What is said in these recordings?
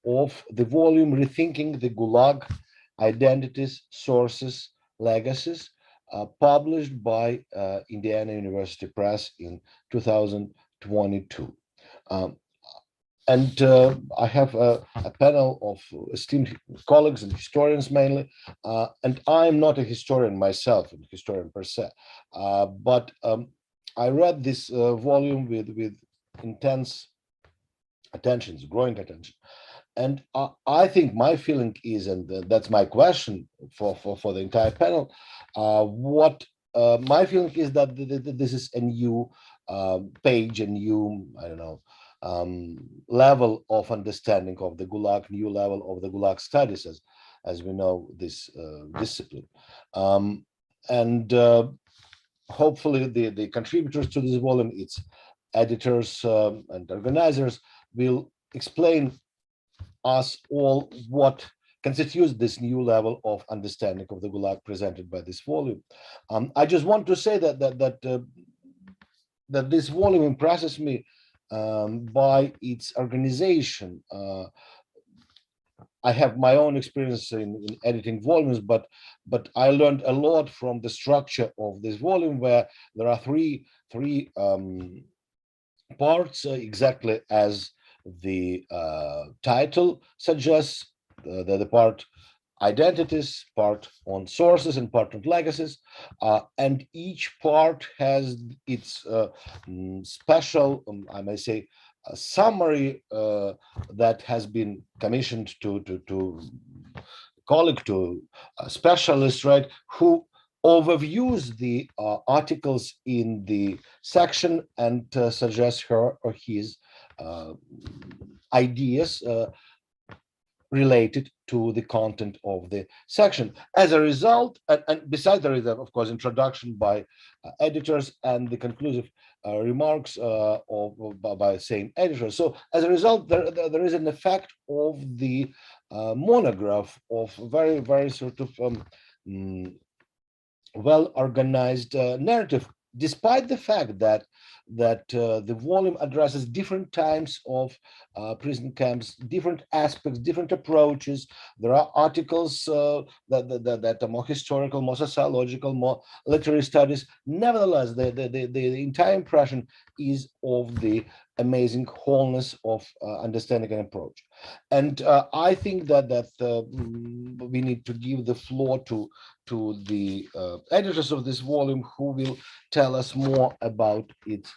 of the volume Rethinking the Gulag, Identities, Sources, Legacies, published by Indiana University Press in 2022. Um, and I have a panel of esteemed colleagues and historians mainly, and I'm not a historian myself, a historian per se, but I read this volume with intense attention, growing attention. And I think my feeling is, and that's my question for the entire panel, what my feeling is that this is a new page, a new, I don't know, level of understanding of the Gulag, new level of the Gulag studies, as we know this discipline. And hopefully the contributors to this volume, its editors and organizers, will explain us all what constitutes this new level of understanding of the Gulag presented by this volume. I just want to say that this volume impresses me by its organization. I have my own experience in editing volumes, but I learned a lot from the structure of this volume, where there are three parts, exactly as the title suggests. The part Identities, part on sources, and part on legacies, and each part has its special, I may say, a summary that has been commissioned to colleague, to a specialist, right, who overviews the articles in the section and suggests her or his ideas related to the content of the section. As a result, and besides there is, of course, introduction by editors and the conclusive remarks by same editors. So as a result, there is an effect of the monograph of very sort of well-organized narrative, despite the fact that the volume addresses different types of prison camps, different aspects, different approaches. There are articles that are more historical, more sociological, more literary studies. Nevertheless, the entire impression is of the amazing wholeness of understanding and approach. And I think that we need to give the floor to the editors of this volume, who will tell us more about its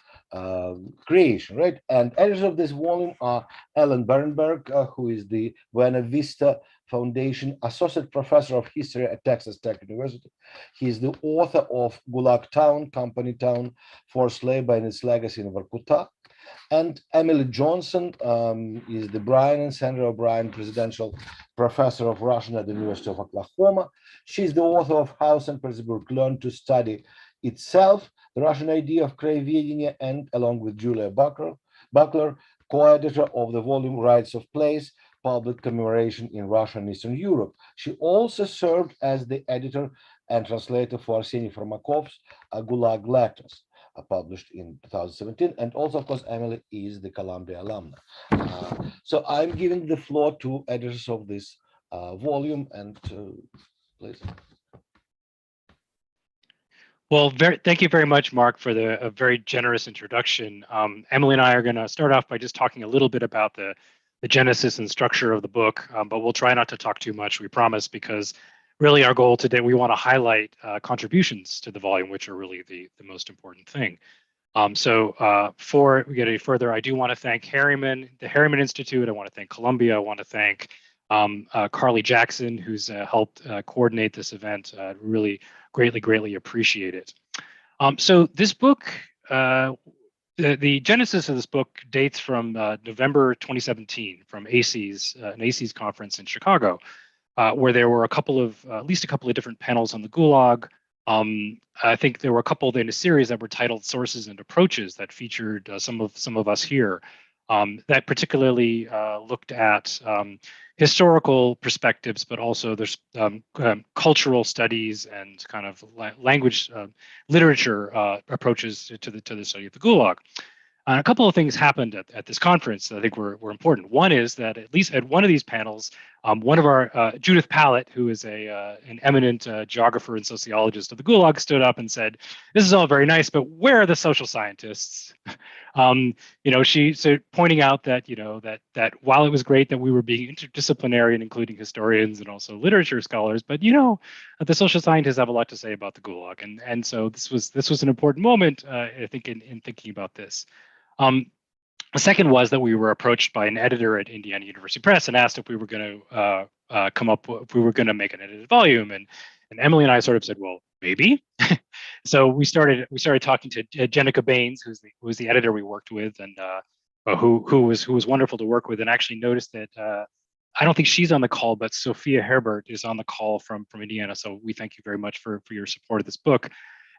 creation, right? And editors of this volume are Ellen Barenberg, who is the Buena Vista Foundation Associate Professor of History at Texas Tech University. He is the author of Gulag Town, Company Town, Forced Labor and Its Legacy in Vorkuta. And Emily Johnson is the Brian and Sandra O'Brien Presidential Professor of Russian at the University of Oklahoma. She's the author of How St. Petersburg Learned to Study Itself, the Russian Idea of Krayevedenia, and along with Julia Buckler, co-editor of the volume Rights of Place, Public Commemoration in Russia and Eastern Europe. She also served as the editor and translator for Arseny Farmakov's Gulag Letters, published in 2017. And also, of course, Emily is the Columbia alumna. So I'm giving the floor to editors of this volume, and please. Well, thank you very much, Mark, for a very generous introduction. Emily and I are going to start off by just talking a little bit about the genesis and structure of the book, but we'll try not to talk too much, we promise, because really our goal today, we want to highlight contributions to the volume, which are really the most important thing. So before we get any further, I do want to thank Harriman, the Harriman Institute. I want to thank Columbia. I want to thank Carly Jackson, who's helped coordinate this event. Really greatly appreciate it. So this book, the genesis of this book dates from November 2017, from ACES, an ACES conference in Chicago, where there were at least a couple of different panels on the Gulag. I think there were a couple in a series that were titled Sources and Approaches that featured some of us here, that particularly looked at historical perspectives, but also there's cultural studies and kind of language literature approaches to the study of the Gulag. And a couple of things happened at this conference that I think were important. One is that at least at one of these panels, one of our Judith Pallett, who is an eminent geographer and sociologist of the Gulag, stood up and said, "This is all very nice, but where are the social scientists?" She pointing out that that while it was great that we were being interdisciplinary and including historians and also literature scholars, but the social scientists have a lot to say about the Gulag, and so this was an important moment, I think, in thinking about this. The second was that we were approached by an editor at Indiana University Press and asked if we were going to if we were going to make an edited volume, and Emily and I sort of said, well, maybe. So we started talking to Jenica Baines, who was the editor we worked with, and who was wonderful to work with, and actually noticed that I don't think she's on the call, but Sophia Herbert is on the call from Indiana. So we thank you very much for your support of this book.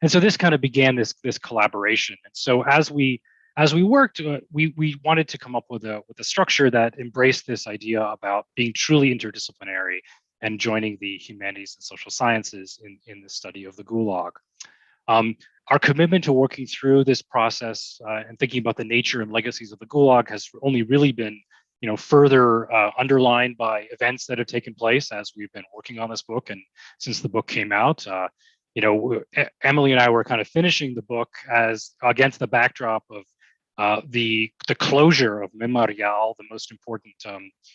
And so this kind of began this collaboration. And so as we worked, we wanted to come up with a structure that embraced this idea about being truly interdisciplinary and joining the humanities and social sciences in the study of the Gulag. Our commitment to working through this process and thinking about the nature and legacies of the Gulag has only really been, further underlined by events that have taken place as we've been working on this book and since the book came out. Emily and I were kind of finishing the book as against the backdrop of the closure of Memorial, the most important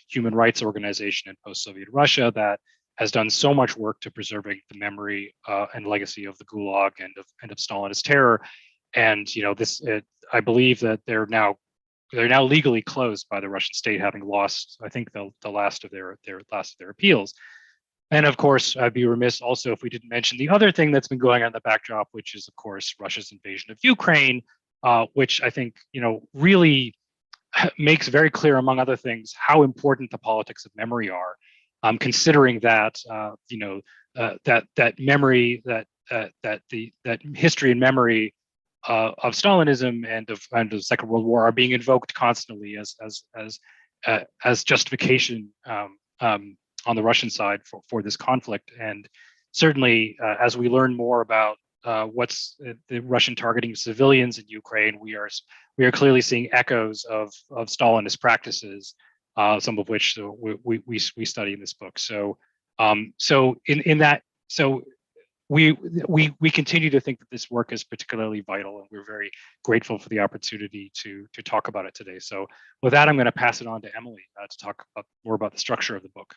human rights organization in post-Soviet Russia that has done so much work to preserving the memory and legacy of the Gulag and of Stalinist terror. And I believe that they're now legally closed by the Russian state, having lost, I think, the last of their appeals. And of course, I'd be remiss also if we didn't mention the other thing that's been going on in the backdrop, which is, of course, Russia's invasion of Ukraine, which I think, really makes very clear, among other things, how important the politics of memory are, considering that, that memory, that history and memory of Stalinism and of the Second World War are being invoked constantly as justification on the Russian side for this conflict. And certainly, as we learn more about what's the Russian targeting of civilians in Ukraine, we are clearly seeing echoes of Stalinist practices, some of which we study in this book. So we continue to think that this work is particularly vital, and we're very grateful for the opportunity to talk about it today. So with that, I'm going to pass it on to Emily to talk more about the structure of the book.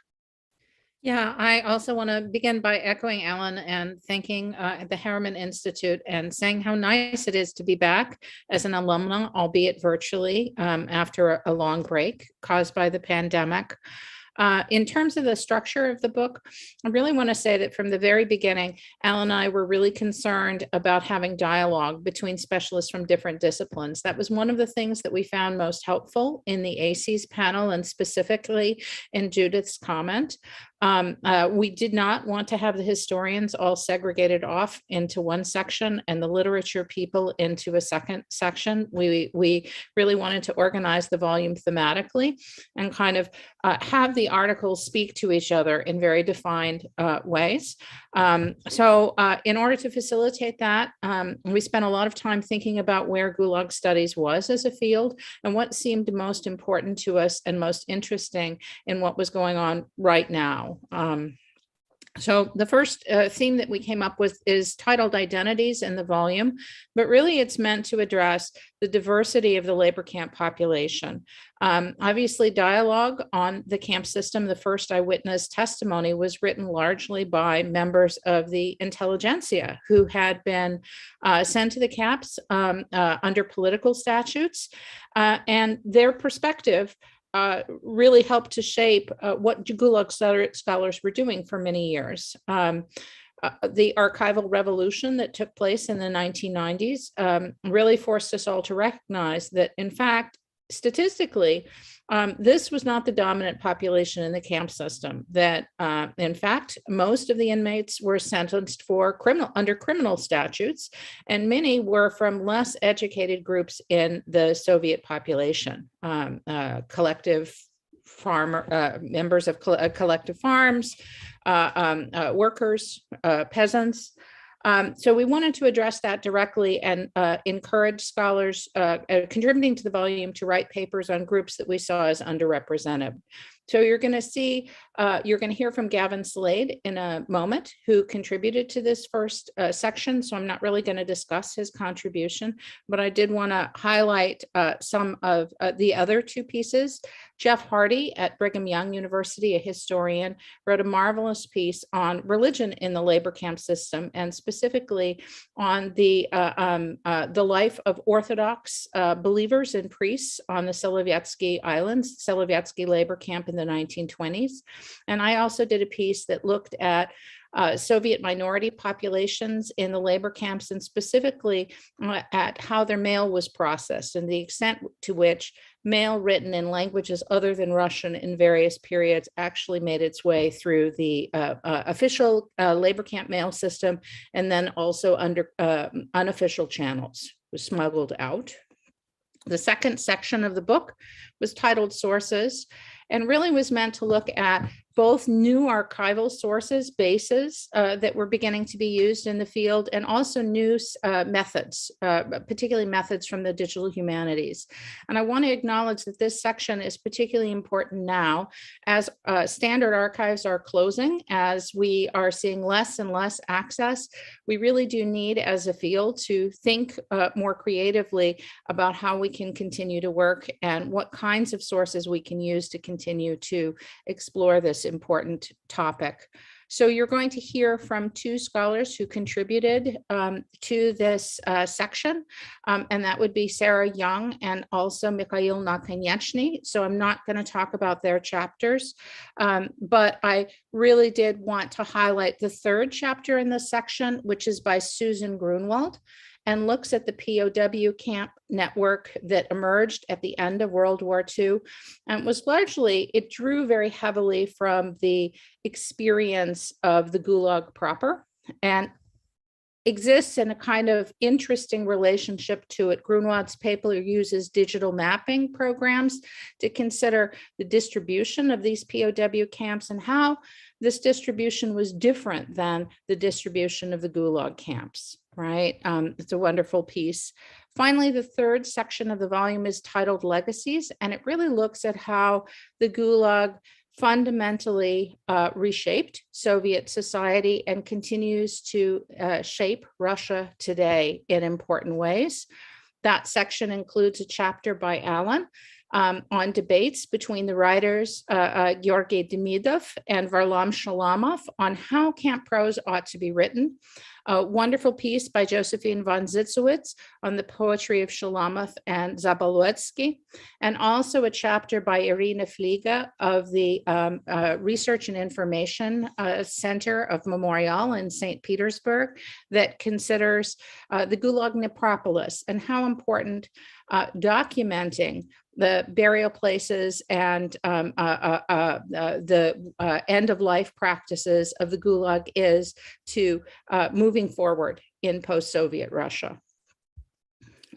Yeah, I also want to begin by echoing Alan and thanking the Harriman Institute and saying how nice it is to be back as an alumna, albeit virtually, after a long break caused by the pandemic. In terms of the structure of the book, I really want to say that from the very beginning, Alan and I were really concerned about having dialogue between specialists from different disciplines. That was one of the things that we found most helpful in the ACES panel, and specifically in Judith's comment. We did not want to have the historians all segregated off into one section and the literature people into a second section. We really wanted to organize the volume thematically and kind of have the articles speak to each other in very defined ways. So in order to facilitate that, we spent a lot of time thinking about where Gulag studies was as a field and what seemed most important to us and most interesting in what was going on right now. So the first theme that we came up with is titled Identities in the volume, but really it's meant to address the diversity of the labor camp population. Obviously, dialogue on the camp system, the first eyewitness testimony was written largely by members of the intelligentsia who had been sent to the camps under political statutes, and their perspective really helped to shape what Gulag scholars were doing for many years. The archival revolution that took place in the 1990s really forced us all to recognize that, in fact, statistically, this was not the dominant population in the camp system, that in fact, most of the inmates were sentenced for under criminal statutes, and many were from less educated groups in the Soviet population, collective farmer, members of collective farms, workers, peasants. So we wanted to address that directly and encourage scholars contributing to the volume to write papers on groups that we saw as underrepresented. So you're going to see, you're going to hear from Gavin Slade in a moment, who contributed to this first section. So I'm not really going to discuss his contribution, but I did want to highlight some of the other two pieces. Jeff Hardy at Brigham Young University, a historian, wrote a marvelous piece on religion in the labor camp system, and specifically on the life of Orthodox believers and priests on the Lipovetsky Islands, Lipovetsky labor camp in the 1920s. And I also did a piece that looked at Soviet minority populations in the labor camps, and specifically at how their mail was processed and the extent to which mail written in languages other than Russian in various periods actually made its way through the official labor camp mail system, and then also under unofficial channels was smuggled out. The second section of the book was titled Sources, and really was meant to look at both new archival sources, bases that were beginning to be used in the field, and also new methods, particularly methods from the digital humanities. And I want to acknowledge that this section is particularly important now as standard archives are closing, as we are seeing less and less access. We really do need, as a field, to think more creatively about how we can continue to work and what kinds of sources we can use to continue to explore this important topic. So you're going to hear from two scholars who contributed to this section, and that would be Sarah Young and also Mikhail Nakonechnyi. So I'm not going to talk about their chapters, but I really did want to highlight the third chapter in this section, which is by Susan Grunwald, and looks at the POW camp network that emerged at the end of World War II. And was largely, it drew very heavily from the experience of the Gulag proper, and exists in a kind of interesting relationship to it. Grunwald's paper uses digital mapping programs to consider the distribution of these POW camps and how this distribution was different than the distribution of the Gulag camps, right? It's a wonderful piece. Finally, the third section of the volume is titled Legacies, and it really looks at how the Gulag fundamentally reshaped Soviet society and continues to shape Russia today in important ways. That section includes a chapter by Alan on debates between the writers Georgy Demidov and Varlam Shalamov on how camp prose ought to be written. A wonderful piece by Josephine von Zitzowitz on the poetry of Shalamov and Zabolotsky, and also a chapter by Irina Fliga of the Research and Information Center of Memorial in St. Petersburg that considers the Gulag necropolis and how important documenting the burial places and the end-of-life practices of the Gulag is to moving forward in post-Soviet Russia.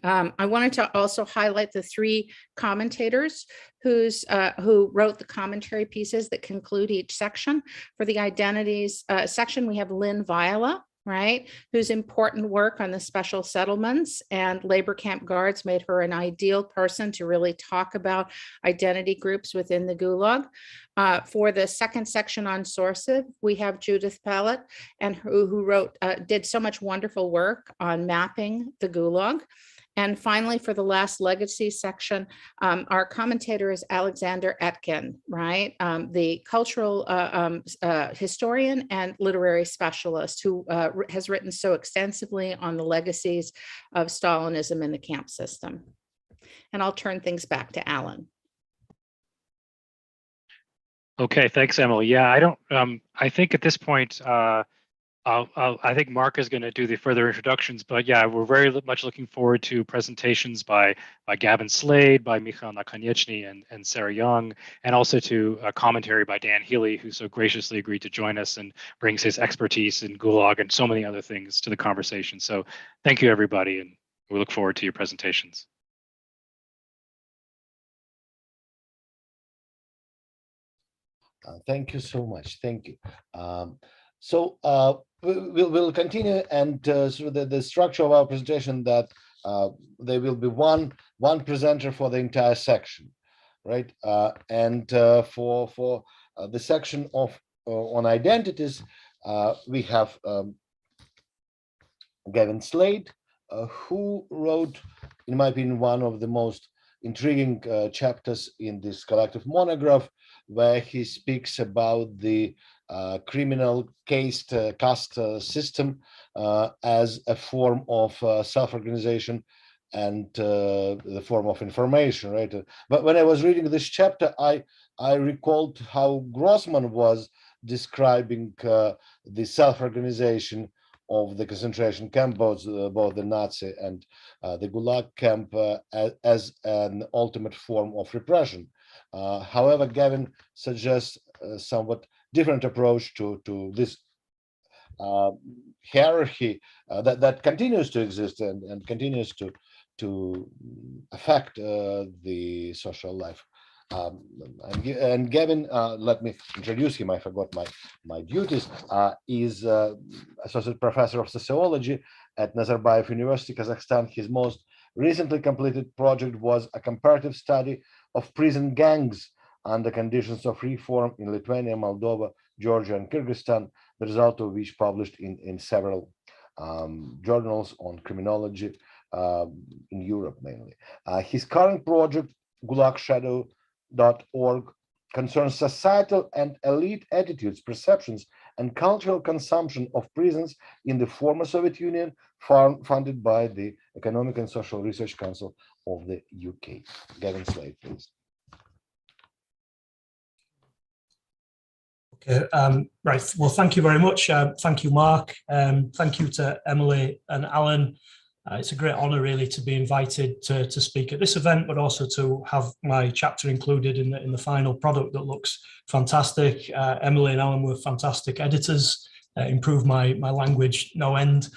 I wanted to also highlight the three commentators who wrote the commentary pieces that conclude each section. For the Identities section, we have Lynn Viola, right, whose important work on the special settlements and labor camp guards made her an ideal person to really talk about identity groups within the Gulag. For the second section on sources, we have Judith Pallett, and who did so much wonderful work on mapping the Gulag. And finally, for the last legacy section, our commentator is Alexander Etkin, right? The cultural historian and literary specialist who has written so extensively on the legacies of Stalinism in the camp system. And I'll turn things back to Alan. Okay, thanks, Emily. Yeah, I think at this point, I think Mark is going to do the further introductions, but yeah, we're very much looking forward to presentations by Gavin Slade, by Mikhail Nakonechnyi and Sarah Young, and also to a commentary by Dan Healey, who so graciously agreed to join us and brings his expertise in Gulag and so many other things to the conversation. So thank you, everybody, and we look forward to your presentations. Thank you so much. Thank you. we'll continue, and so the structure of our presentation that there will be one presenter for the entire section, right? And for the section of on identities, we have Gavin Slade, who wrote, in my opinion, one of the most intriguing chapters in this collective monograph, where he speaks about the criminal caste system as a form of self-organization and the form of information, right? But when I was reading this chapter, I recalled how Grossman was describing the self-organization of the concentration camp, both the Nazi and the Gulag camp, as an ultimate form of repression. However, Gavin suggests a somewhat different approach to this hierarchy that continues to exist and continues to affect the social life. And Gavin, let me introduce him. I forgot my duties. Is associate professor of sociology at Nazarbayev University, Kazakhstan. His most recently completed project was a comparative study of prison gangs under conditions of reform in Lithuania, Moldova, Georgia, and Kyrgyzstan. The result of which published in several journals on criminology in Europe mainly. His current project, GulagShadow.org, concerns societal and elite attitudes, perceptions, and cultural consumption of prisons in the former Soviet Union, funded by the Economic and Social Research Council of the UK. Gavin Slade, please. Okay, right. Well, thank you very much. Thank you, Mark. Thank you to Emily and Alan. It's a great honour, really, to be invited to speak at this event, but also to have my chapter included in the final product that looks fantastic. Emily and Alan were fantastic editors, improved my language no end.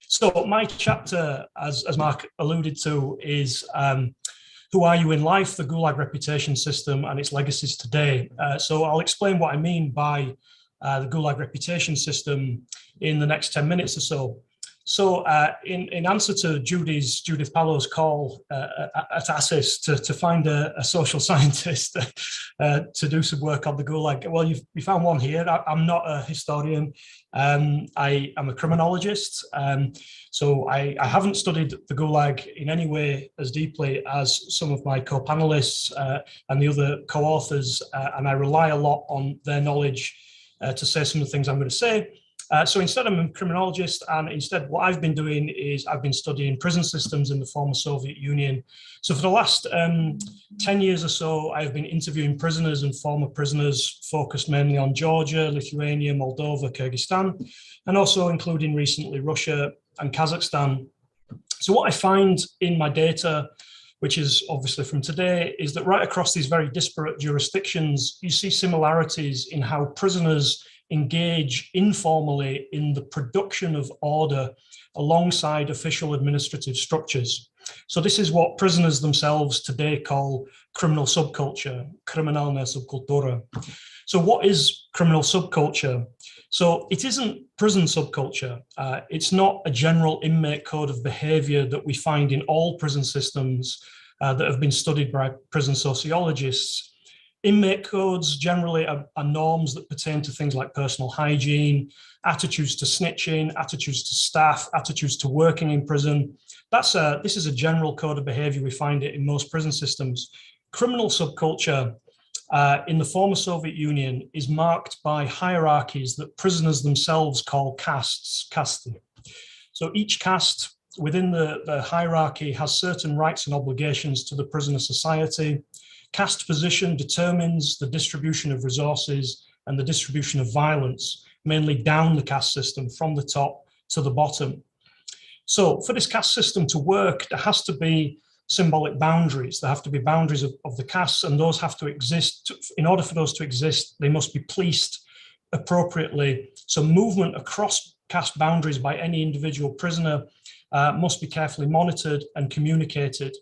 So my chapter, as Mark alluded to, is Who Are You in Life? The Gulag Reputation System and Its Legacies Today. So I'll explain what I mean by the Gulag Reputation System in the next 10 minutes or so. So in answer to Judith Pallow's call at ASIS to find a social scientist to do some work on the Gulag, well, you found one here. I'm not a historian. I am a criminologist. So I haven't studied the Gulag in any way as deeply as some of my co-panelists and the other co-authors, and I rely a lot on their knowledge to say some of the things I'm going to say. So instead, I'm a criminologist, and instead what I've been doing is I've been studying prison systems in the former Soviet Union. So for the last 10 years or so, I've been interviewing prisoners and former prisoners, focused mainly on Georgia, Lithuania, Moldova, Kyrgyzstan, and also including recently Russia and Kazakhstan. So what I find in my data, which is obviously from today, is that right across these very disparate jurisdictions, you see similarities in how prisoners engage informally in the production of order alongside official administrative structures. So this is what prisoners themselves today call criminal subculture, kriminalna subkultura. So what is criminal subculture? So it isn't prison subculture. It's not a general inmate code of behavior that we find in all prison systems that have been studied by prison sociologists. Inmate codes generally are norms that pertain to things like personal hygiene, attitudes to snitching, attitudes to staff, attitudes to working in prison. This is a general code of behavior. We find it in most prison systems. Criminal subculture in the former Soviet Union is marked by hierarchies that prisoners themselves call castes, kasten. So each caste within the hierarchy has certain rights and obligations to the prisoner society. Caste position determines the distribution of resources and the distribution of violence, mainly down the caste system from the top to the bottom. So for this caste system to work, there has to be symbolic boundaries. There have to be boundaries of the castes, and those have to exist. In order for those to exist, they must be policed appropriately. So movement across caste boundaries by any individual prisoner must be carefully monitored and communicated.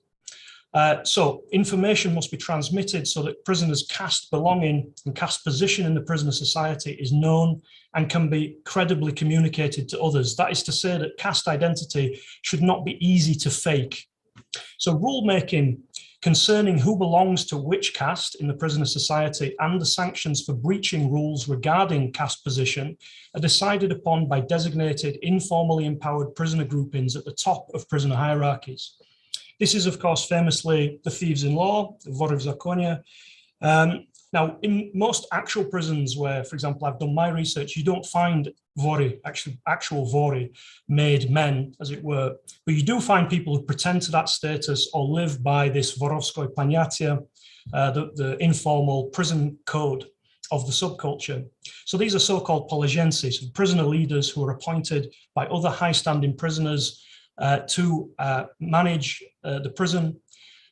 So information must be transmitted so that prisoners' caste belonging and caste position in the prisoner society is known and can be credibly communicated to others. That is to say that caste identity should not be easy to fake. So rulemaking concerning who belongs to which caste in the prisoner society and the sanctions for breaching rules regarding caste position are decided upon by designated informally empowered prisoner groupings at the top of prisoner hierarchies. This is, of course, famously the thieves in law, the vory v zakonie. Now, in most actual prisons where, for example, I've done my research, you don't find vory, actual vory, made men, as it were, but you do find people who pretend to that status or live by this vorovskoye panyatya, the informal prison code of the subculture. So these are so-called polizhenci, so prisoner leaders who are appointed by other high-standing prisoners to manage the prison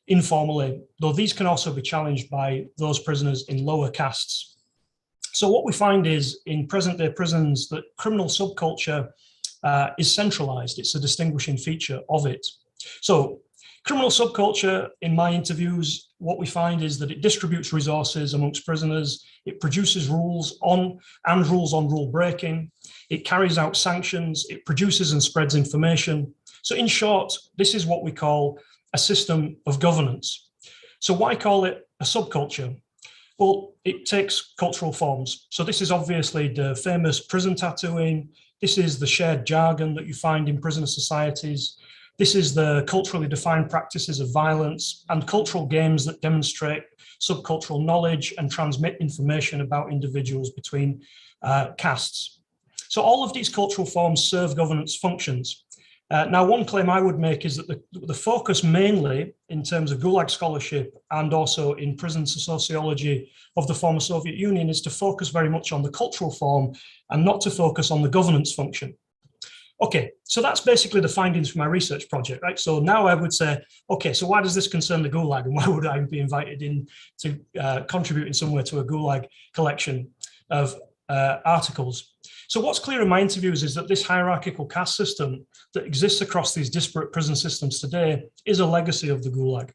informally, though these can also be challenged by those prisoners in lower castes. So what we find is in present-day prisons that criminal subculture is centralized. It's a distinguishing feature of it. So criminal subculture, in my interviews, what we find is that it distributes resources amongst prisoners, it produces rules on rule breaking, it carries out sanctions, it produces and spreads information. So in short, this is what we call a system of governance. So why call it a subculture? Well, it takes cultural forms. So this is obviously the famous prison tattooing. This is the shared jargon that you find in prisoner societies. This is the culturally defined practices of violence and cultural games that demonstrate subcultural knowledge and transmit information about individuals between castes. So all of these cultural forms serve governance functions. Now, one claim I would make is that the focus mainly in terms of Gulag scholarship and also in prison sociology of the former Soviet Union is to focus very much on the cultural form and not to focus on the governance function. Okay, so that's basically the findings from my research project, right? So now I would say, okay, so why does this concern the Gulag and why would I be invited in to contribute in some way to a Gulag collection of articles? So what's clear in my interviews is that this hierarchical caste system that exists across these disparate prison systems today is a legacy of the Gulag.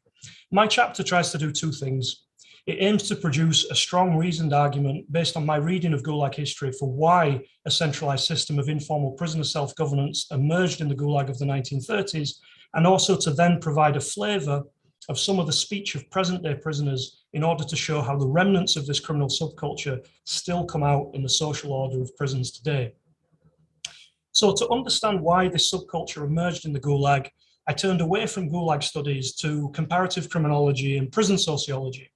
My chapter tries to do two things. It aims to produce a strong reasoned argument based on my reading of Gulag history for why a centralized system of informal prisoner self-governance emerged in the Gulag of the 1930s, and also to then provide a flavor of some of the speech of present-day prisoners in order to show how the remnants of this criminal subculture still come out in the social order of prisons today. So to understand why this subculture emerged in the Gulag, I turned away from Gulag studies to comparative criminology and prison sociology.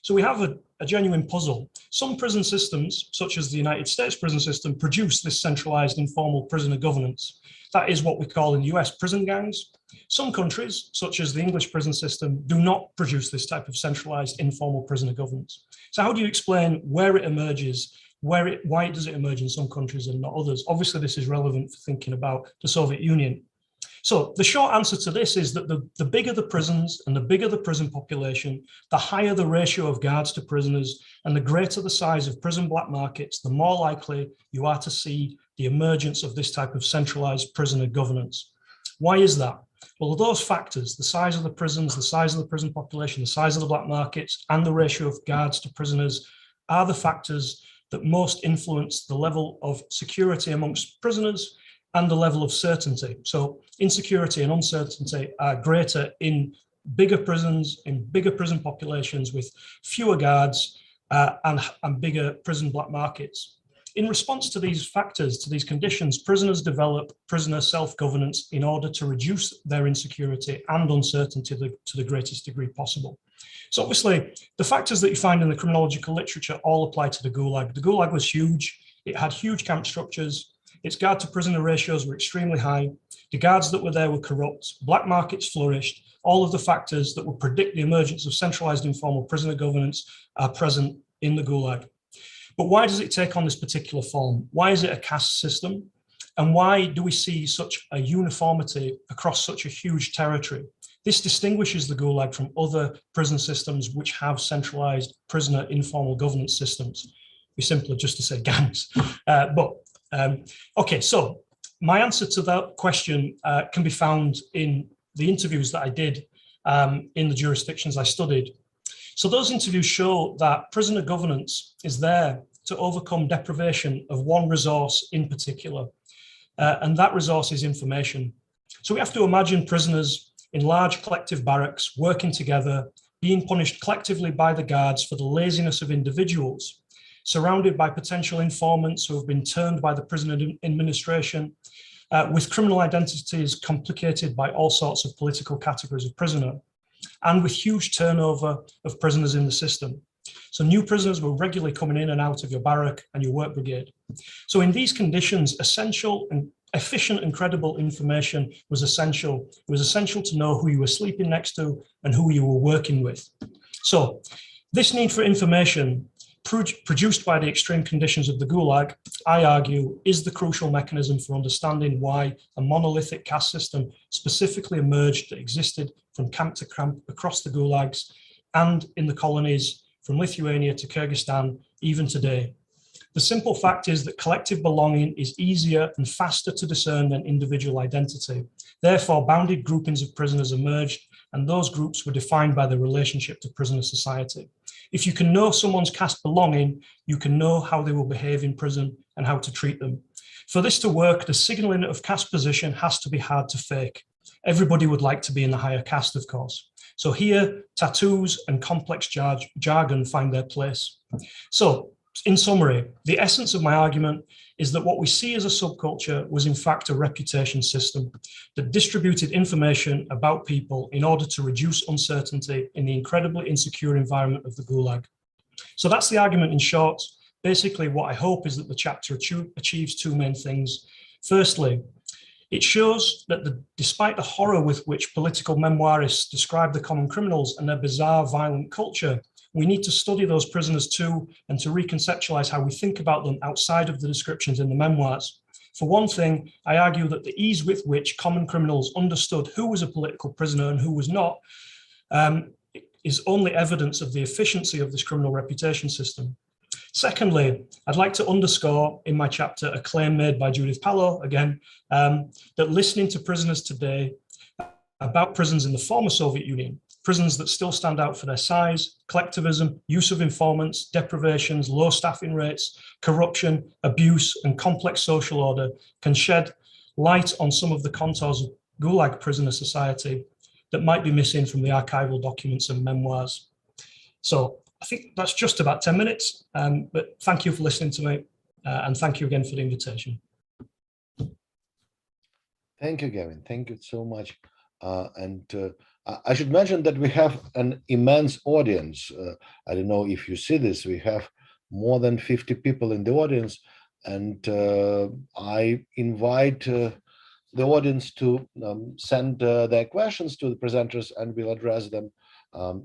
So we have a genuine puzzle. Some prison systems, such as the United States prison system, produce this centralized informal prisoner governance. That is what we call in the US prison gangs. Some countries, such as the English prison system, do not produce this type of centralized informal prisoner governance. So how do you explain where it emerges, why does it emerge in some countries and not others? Obviously, this is relevant for thinking about the Soviet Union. So the short answer to this is that the bigger the prisons and the bigger the prison population, the higher the ratio of guards to prisoners and the greater the size of prison black markets, the more likely you are to see the emergence of this type of centralized prisoner governance. Why is that? Well, those factors, the size of the prisons, the size of the prison population, the size of the black markets, and the ratio of guards to prisoners are the factors that most influence the level of security amongst prisoners and the level of certainty. So insecurity and uncertainty are greater in bigger prisons, in bigger prison populations with fewer guards and bigger prison black markets. In response to these factors, to these conditions, prisoners develop prisoner self-governance in order to reduce their insecurity and uncertainty to the greatest degree possible. So obviously, the factors that you find in the criminological literature all apply to the Gulag. The Gulag was huge. It had huge camp structures. Its guard to prisoner ratios were extremely high. The guards that were there were corrupt. Black markets flourished. All of the factors that would predict the emergence of centralized informal prisoner governance are present in the Gulag. But why does it take on this particular form? Why is it a caste system? And why do we see such a uniformity across such a huge territory? This distinguishes the Gulag from other prison systems which have centralized prisoner informal governance systems. Be simpler just to say gangs. Okay, so my answer to that question can be found in the interviews that I did in the jurisdictions I studied. So those interviews show that prisoner governance is there to overcome deprivation of one resource in particular, and that resource is information. So we have to imagine prisoners in large collective barracks working together, being punished collectively by the guards for the laziness of individuals, surrounded by potential informants who have been turned by the prison administration, with criminal identities complicated by all sorts of political categories of prisoner, and with huge turnover of prisoners in the system. So new prisoners were regularly coming in and out of your barrack and your work brigade. So in these conditions, essential and efficient and credible information was essential. It was essential to know who you were sleeping next to and who you were working with. So this need for information produced by the extreme conditions of the Gulag, I argue, is the crucial mechanism for understanding why a monolithic caste system specifically emerged that existed from camp to camp across the Gulags and in the colonies from Lithuania to Kyrgyzstan, even today. The simple fact is that collective belonging is easier and faster to discern than individual identity. Therefore, bounded groupings of prisoners emerged, and those groups were defined by their relationship to prisoner society. If you can know someone's caste belonging, you can know how they will behave in prison and how to treat them. For this to work, the signaling of caste position has to be hard to fake. Everybody would like to be in the higher caste, of course. So here, tattoos and complex jargon find their place. So, in summary, the essence of my argument is that what we see as a subculture was in fact a reputation system that distributed information about people in order to reduce uncertainty in the incredibly insecure environment of the Gulag. So that's the argument in short. Basically, what I hope is that the chapter achieves two main things. Firstly, it shows that despite the horror with which political memoirists describe the common criminals and their bizarre violent culture, we need to study those prisoners too and to reconceptualize how we think about them outside of the descriptions in the memoirs. For one thing, I argue that the ease with which common criminals understood who was a political prisoner and who was not is only evidence of the efficiency of this criminal reputation system. Secondly, I'd like to underscore in my chapter a claim made by Judith Pallo, again, that listening to prisoners today about prisons in the former Soviet Union, prisons that still stand out for their size, collectivism, use of informants, deprivations, low staffing rates, corruption, abuse, and complex social order can shed light on some of the contours of Gulag prisoner society that might be missing from the archival documents and memoirs. So I think that's just about 10 minutes, but thank you for listening to me, and thank you again for the invitation. Thank you, Gavin. Thank you so much. I should mention that we have an immense audience. I don't know if you see this, we have more than 50 people in the audience, and I invite the audience to send their questions to the presenters, and we'll address them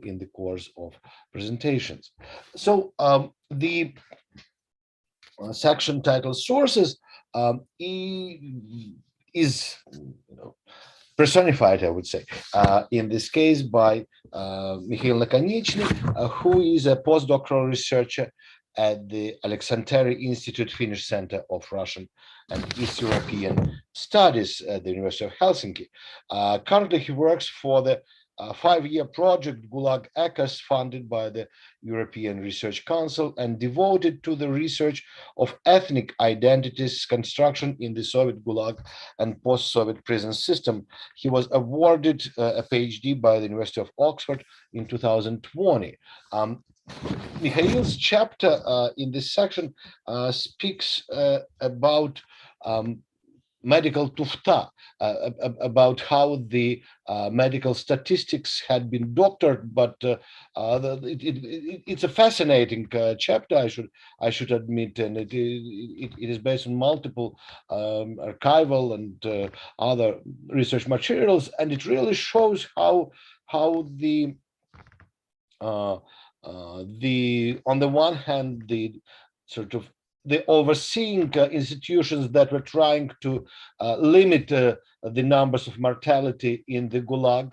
in the course of presentations. So the section titled Sources is personified, I would say, in this case by Mikhail Nakonechnyi, who is a postdoctoral researcher at the Alexandria Institute Finnish Center of Russian and East European Studies at the University of Helsinki. Currently, he works for the 5-year project Gulag Echoes, funded by the European Research Council and devoted to the research of ethnic identities construction in the Soviet Gulag and post-Soviet prison system. He was awarded a PhD by the University of Oxford in 2020. Mikhail's chapter in this section speaks about medical tufta, about how the medical statistics had been doctored, but it's a fascinating chapter, I should admit, and it is based on multiple archival and other research materials, and it really shows how the on the one hand, the sort of the overseeing institutions that were trying to limit the numbers of mortality in the Gulag,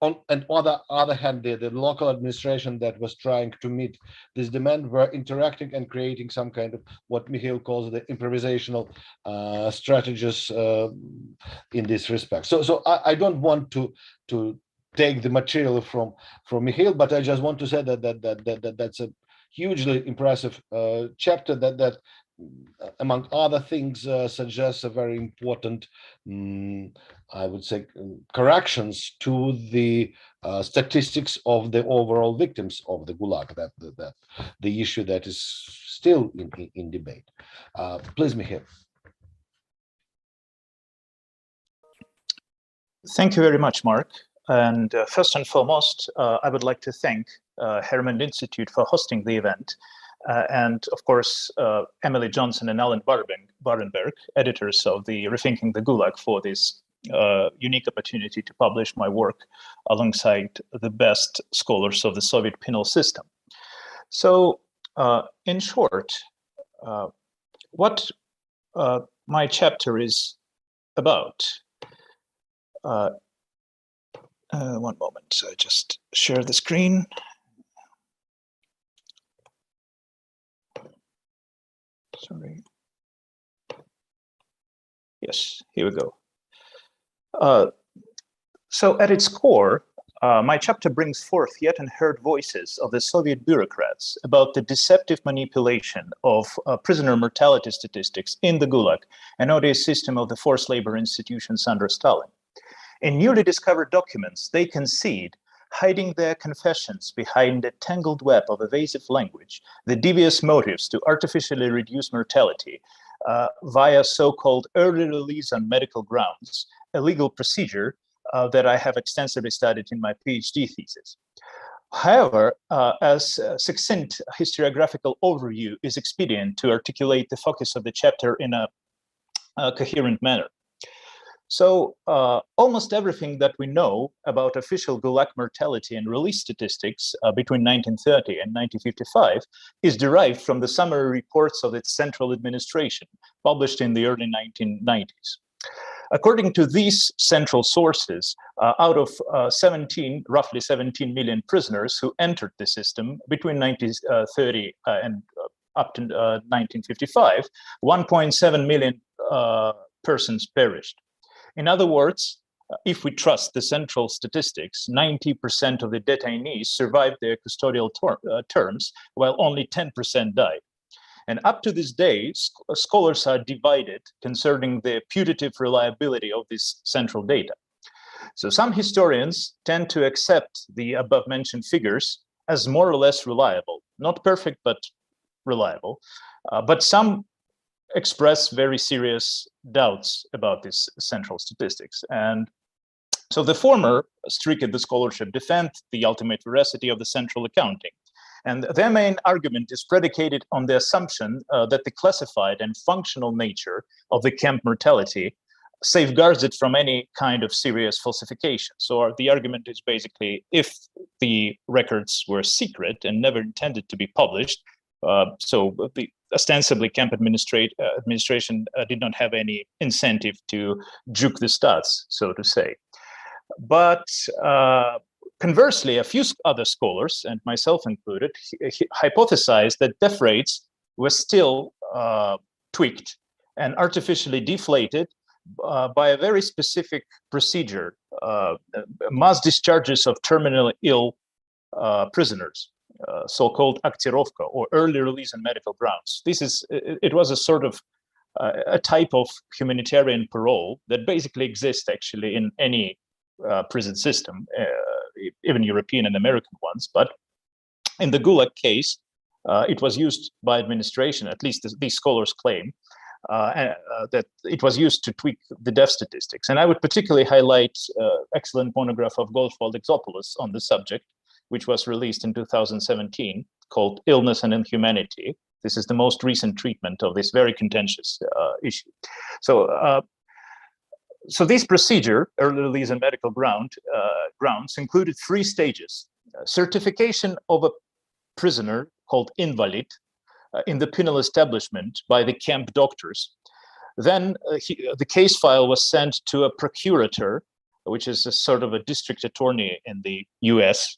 and on the other hand, the local administration that was trying to meet this demand were interacting and creating some kind of what Mikhail calls the improvisational strategies in this respect. So I don't want to take the material from Mikhail, but I just want to say that that's a hugely impressive chapter that among other things suggests a very important, I would say, corrections to the statistics of the overall victims of the Gulag, that the issue that is still in debate. Please, Mikhail. Thank you very much, Mark. And first and foremost, I would like to thank Herman Institute for hosting the event. And of course, Emily Johnson and Alan Barenberg, editors of the Rethinking the Gulag, for this unique opportunity to publish my work alongside the best scholars of the Soviet penal system. So in short, what my chapter is about. One moment, I just share the screen. Sorry. Yes, here we go. So at its core, my chapter brings forth yet unheard voices of the Soviet bureaucrats about the deceptive manipulation of prisoner mortality statistics in the Gulag and odious system of the forced labor institutions under Stalin. In newly discovered documents, they concede, hiding their confessions behind a tangled web of evasive language, the devious motives to artificially reduce mortality via so-called early release on medical grounds, a legal procedure that I have extensively studied in my PhD thesis. However, as a succinct historiographical overview is expedient to articulate the focus of the chapter in a coherent manner. So almost everything that we know about official Gulag mortality and release statistics between 1930 and 1955 is derived from the summary reports of its central administration, published in the early 1990s. According to these central sources, out of roughly 17 million prisoners who entered the system between 1930 and up to 1955, 1.7 million persons perished. In other words, if we trust the central statistics, 90% of the detainees survived their custodial terms, while only 10% died. And up to this day, scholars are divided concerning the putative reliability of this central data. So some historians tend to accept the above-mentioned figures as more or less reliable, not perfect, but reliable. But some express very serious doubts about these central statistics. And so the former streak in the scholarship defend the ultimate veracity of the central accounting. And their main argument is predicated on the assumption that the classified and functional nature of the camp mortality safeguards it from any kind of serious falsification. So the argument is basically, if the records were secret and never intended to be published, so the ostensibly camp administration did not have any incentive to juke the stats, so to say. But conversely, a few other scholars, and myself included, hypothesized that death rates were still tweaked and artificially deflated by a very specific procedure, mass discharges of terminally ill prisoners. So-called aktirovka, or early release on medical grounds. It was a sort of a type of humanitarian parole that basically exists actually in any prison system, even European and American ones. But in the Gulag case, it was used by administration, at least these scholars claim, that it was used to tweak the death statistics. And I would particularly highlight excellent monograph of Goldwald-Exopoulos on the subject, which was released in 2017, called Illness and Inhumanity. This is the most recent treatment of this very contentious issue. So this procedure, early release on medical grounds, included 3 stages. Certification of a prisoner called invalid in the penal establishment by the camp doctors. Then the case file was sent to a procurator, which is a sort of a district attorney in the US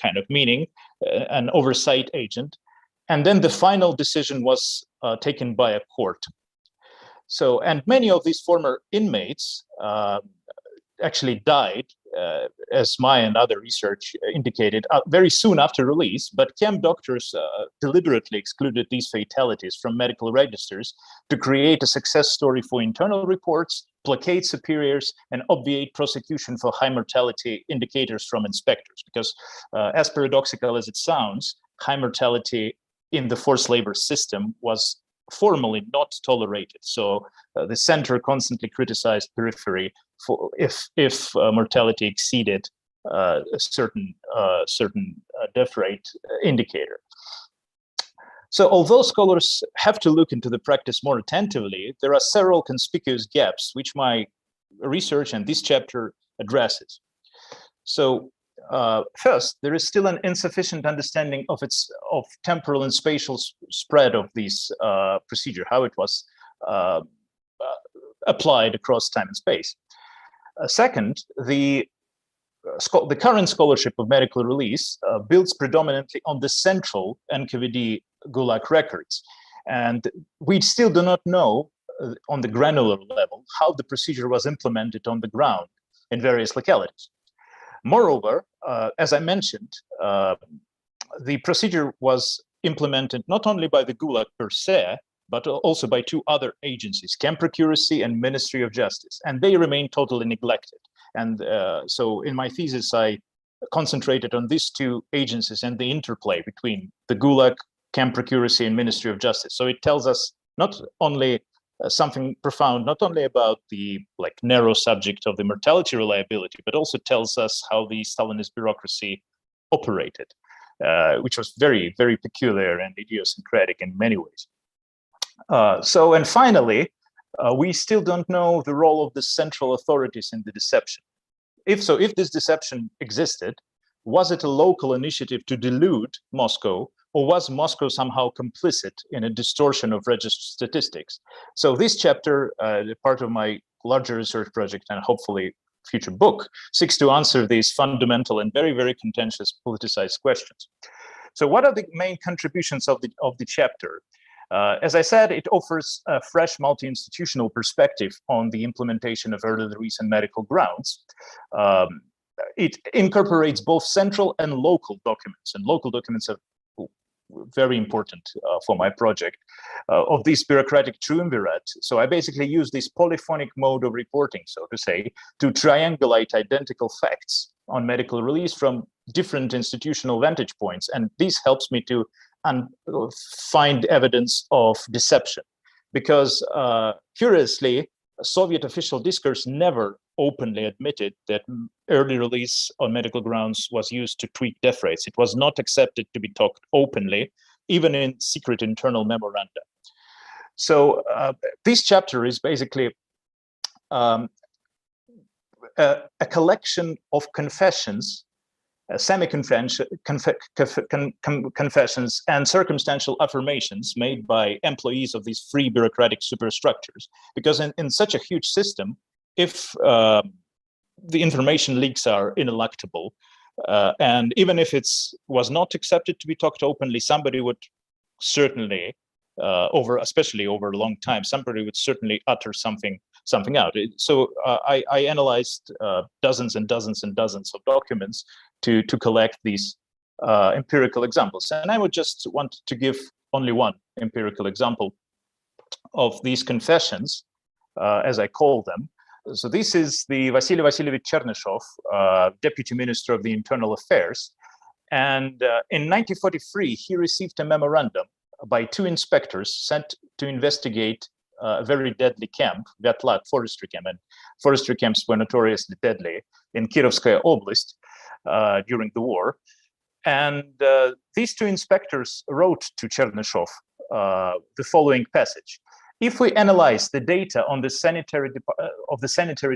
kind of meaning, an oversight agent. And then the final decision was taken by a court. So, and many of these former inmates actually died, as my and other research indicated, very soon after release, but camp doctors deliberately excluded these fatalities from medical registers to create a success story for internal reports, placate superiors, and obviate prosecution for high mortality indicators from inspectors. Because as paradoxical as it sounds, high mortality in the forced labor system was formally not tolerated. So the center constantly criticized periphery for if mortality exceeded a certain death rate indicator. So although scholars have to look into the practice more attentively, there are several conspicuous gaps which my research and this chapter addresses. So first, there is still an insufficient understanding of temporal and spatial spread of this procedure, how it was applied across time and space. Second, the current scholarship of medical release builds predominantly on the central NKVD Gulag records, and we still do not know on the granular level how the procedure was implemented on the ground in various localities. Moreover, as I mentioned, the procedure was implemented not only by the Gulag per se, but also by two other agencies, Camp Procuracy and Ministry of Justice, and they remain totally neglected. And so in my thesis, I concentrated on these two agencies and the interplay between the Gulag, Camp Procuracy, and Ministry of Justice. So it tells us not only something profound, not only about the narrow subject of the mortality reliability, but also tells us how the Stalinist bureaucracy operated, which was very, very peculiar and idiosyncratic in many ways. And finally, we still don't know the role of the central authorities in the deception. If this deception existed, was it a local initiative to delude Moscow, or was Moscow somehow complicit in a distortion of registered statistics? So this chapter, part of my larger research project and hopefully future book, seeks to answer these fundamental and very, very contentious politicized questions. So what are the main contributions of the chapter? As I said, it offers a fresh multi-institutional perspective on the implementation of early release and medical grounds. It incorporates both central and local documents, and local documents are very important for my project of this bureaucratic triumvirate. So I basically use this polyphonic mode of reporting, so to say, to triangulate identical facts on medical release from different institutional vantage points. And this helps me to find evidence of deception, because curiously, Soviet official discourse never openly admitted that early release on medical grounds was used to tweak death rates. It was not accepted to be talked openly, even in secret internal memoranda. So this chapter is basically a collection of confessions, confessions and circumstantial affirmations made by employees of these free bureaucratic superstructures. Because in such a huge system, if the information leaks are ineluctable, and even if it was not accepted to be talked openly, somebody would certainly, especially over a long time, somebody would certainly utter something out. So I analyzed dozens and dozens and dozens of documents to collect these empirical examples. And I would just want to give only one empirical example of these confessions, as I call them. So this is the Vasily Vasilievich Chernyshov, Deputy Minister of the Internal Affairs. And in 1943, he received a memorandum by two inspectors sent to investigate a very deadly camp, Vyatlat forestry camp, and forestry camps were notoriously deadly in Kirovskaya Oblast during the war. And these two inspectors wrote to Chernyshov the following passage: if we analyze the data on the sanitary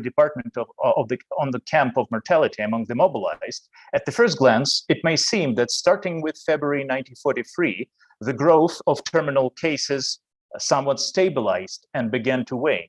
department on the camp of mortality among the mobilized, at the first glance, it may seem that starting with February 1943, the growth of terminal cases somewhat stabilized and began to wane.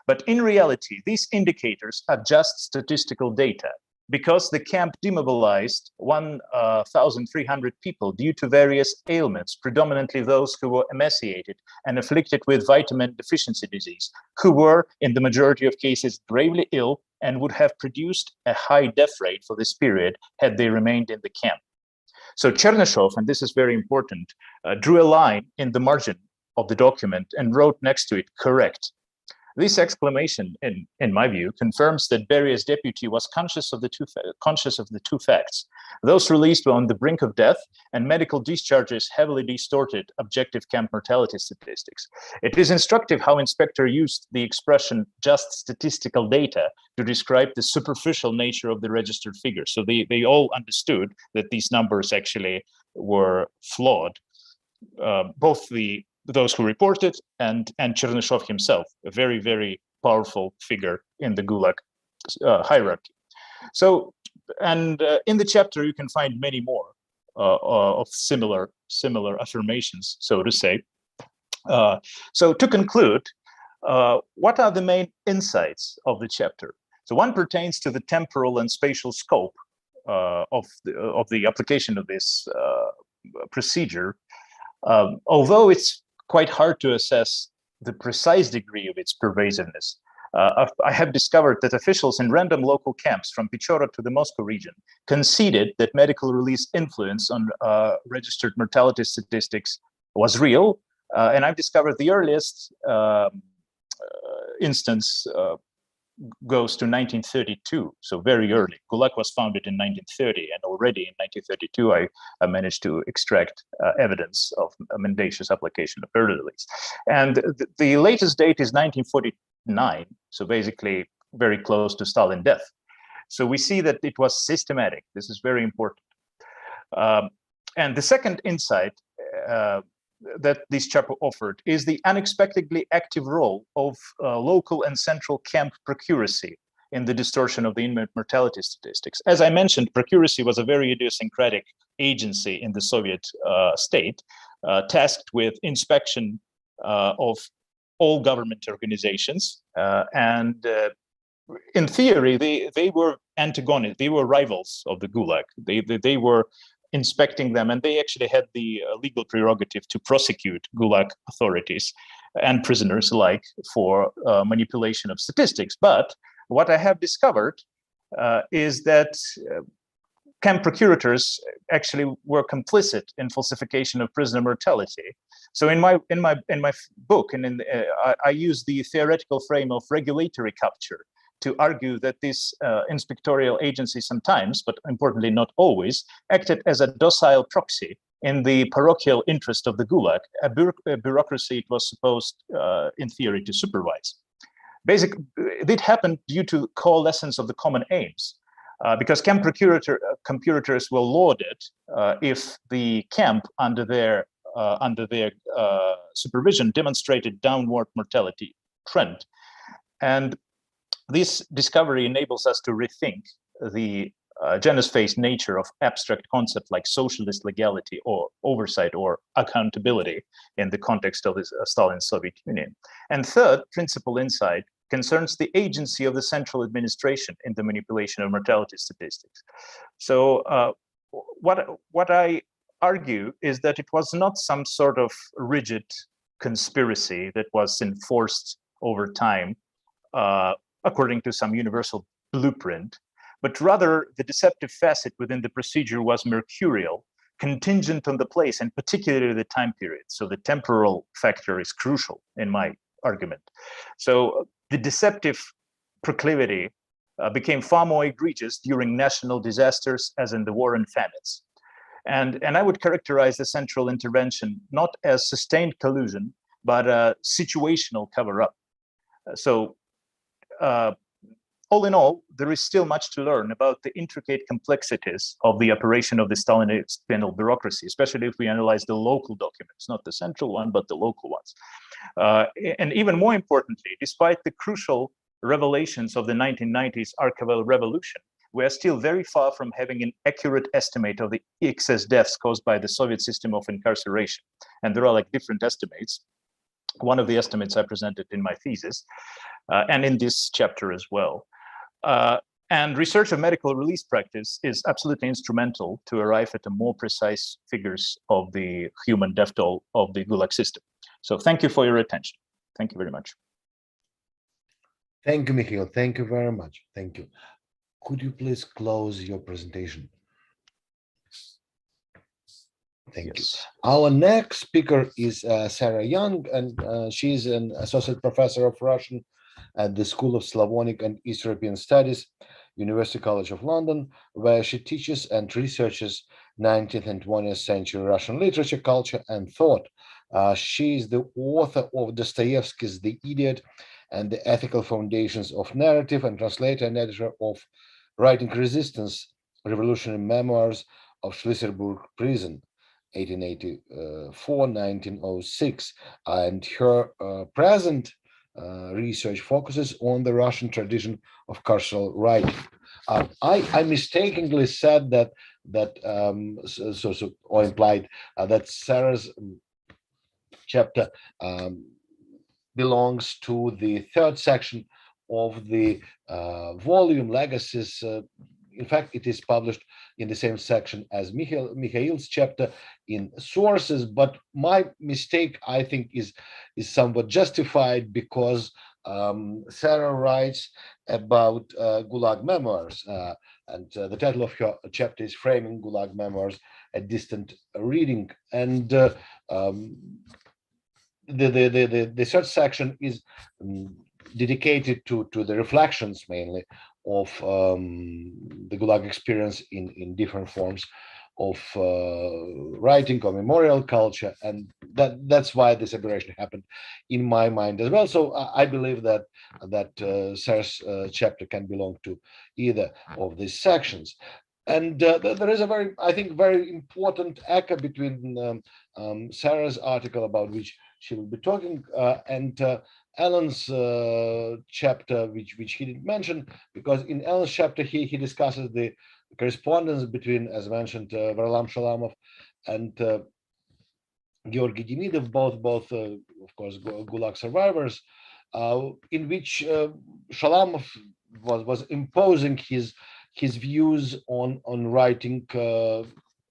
But in reality, these indicators are just statistical data, because the camp demobilized 1,300 people due to various ailments, predominantly those who were emaciated and afflicted with vitamin deficiency disease, who were, in the majority of cases, gravely ill and would have produced a high death rate for this period had they remained in the camp. So Chernyshov, and this is very important, drew a line in the margin of the document and wrote next to it, "correct." This exclamation, in my view, confirms that Beria's deputy was conscious of the two facts. Those released were on the brink of death, and medical discharges heavily distorted objective camp mortality statistics. It is instructive how Inspector used the expression "just statistical data" to describe the superficial nature of the registered figures. So they all understood that these numbers actually were flawed. Both those who reported and Chernyshov himself, a very, very powerful figure in the Gulag hierarchy. So, and in the chapter, you can find many more of similar affirmations, so to say. So to conclude, what are the main insights of the chapter? So one pertains to the temporal and spatial scope of the application of this procedure. Although it's quite hard to assess the precise degree of its pervasiveness, I have discovered that officials in random local camps from Pechora to the Moscow region conceded that medical release influence on registered mortality statistics was real. And I've discovered the earliest instance goes to 1932, so very early. Gulag was founded in 1930, and already in 1932, I managed to extract evidence of a mendacious application of early release. And the latest date is 1949, so basically very close to Stalin's death. So we see that it was systematic. This is very important. And the second insight that this chapter offered is the unexpectedly active role of local and central camp procuracy in the distortion of the inmate mortality statistics. As I mentioned, procuracy was a very idiosyncratic agency in the Soviet state, tasked with inspection of all government organizations. And in theory, they were antagonistic, they were rivals of the Gulag. They were inspecting them, and they actually had the legal prerogative to prosecute Gulag authorities and prisoners alike for manipulation of statistics. But what I have discovered is that camp procurators actually were complicit in falsification of prisoner mortality. So in my book, and I use the theoretical frame of regulatory capture to argue that this inspectorial agency sometimes, but importantly not always, acted as a docile proxy in the parochial interest of the Gulag, a bureaucracy it was supposed, in theory, to supervise. Basically, it happened due to coalescence of the common aims, because camp procurators were lauded if the camp, under their supervision, demonstrated downward mortality trend. And this discovery enables us to rethink the genus-based nature of abstract concepts like socialist legality or oversight or accountability in the context of Stalin's Soviet Union. And third principal insight concerns the agency of the central administration in the manipulation of mortality statistics. So what I argue is that it was not some sort of rigid conspiracy that was enforced over time according to some universal blueprint, but rather the deceptive facet within the procedure was mercurial, contingent on the place and particularly the time period. So the temporal factor is crucial in my argument. So the deceptive proclivity became far more egregious during national disasters, as in the war and famines. And I would characterize the central intervention not as sustained collusion, but a situational cover-up. So all in all, there is still much to learn about the intricate complexities of the operation of the Stalinist penal bureaucracy, especially if we analyze the local documents, not the central one, but the local ones. And even more importantly, despite the crucial revelations of the 1990s archival revolution, we are still very far from having an accurate estimate of the excess deaths caused by the Soviet system of incarceration. And there are like different estimates. One of the estimates I presented in my thesis and in this chapter as well. And research of medical release practice is absolutely instrumental to arrive at a more precise figures of the human death toll of the Gulag system. So thank you for your attention. Thank you very much. Thank you, Mikhail. Thank you very much. Thank you. Could you please close your presentation? Thank you. Our next speaker is Sarah Young, and she's an associate professor of Russian at the School of Slavonic and East European Studies, University College of London, where she teaches and researches 19th and 20th century Russian literature, culture, and thought. She is the author of Dostoevsky's The Idiot and the Ethical Foundations of Narrative, and translator and editor of Writing Resistance, Revolutionary Memoirs of Schlisserburg Prison, 1884-1906. And her present research focuses on the Russian tradition of carceral writing. I mistakenly said that or implied that Sarah's chapter belongs to the third section of the volume Legacies. In fact, it is published in the same section as Mikhail's chapter in Sources, but my mistake, I think, is somewhat justified, because Sarah writes about Gulag memoirs, and the title of her chapter is Framing Gulag Memoirs, a Distant Reading. And the third section is dedicated to the reflections mainly of the Gulag experience in different forms of writing or memorial culture, and that's why this aberration happened in my mind as well. So I believe that Sarah's chapter can belong to either of these sections. And there is a very important echo between Sarah's article, about which she will be talking, and Alan's chapter, which he didn't mention, because in Alan's chapter he discusses the correspondence between, as mentioned, Varlam Shalamov and Georgy Demidov, both of course Gulag survivors, in which Shalamov was imposing his views on writing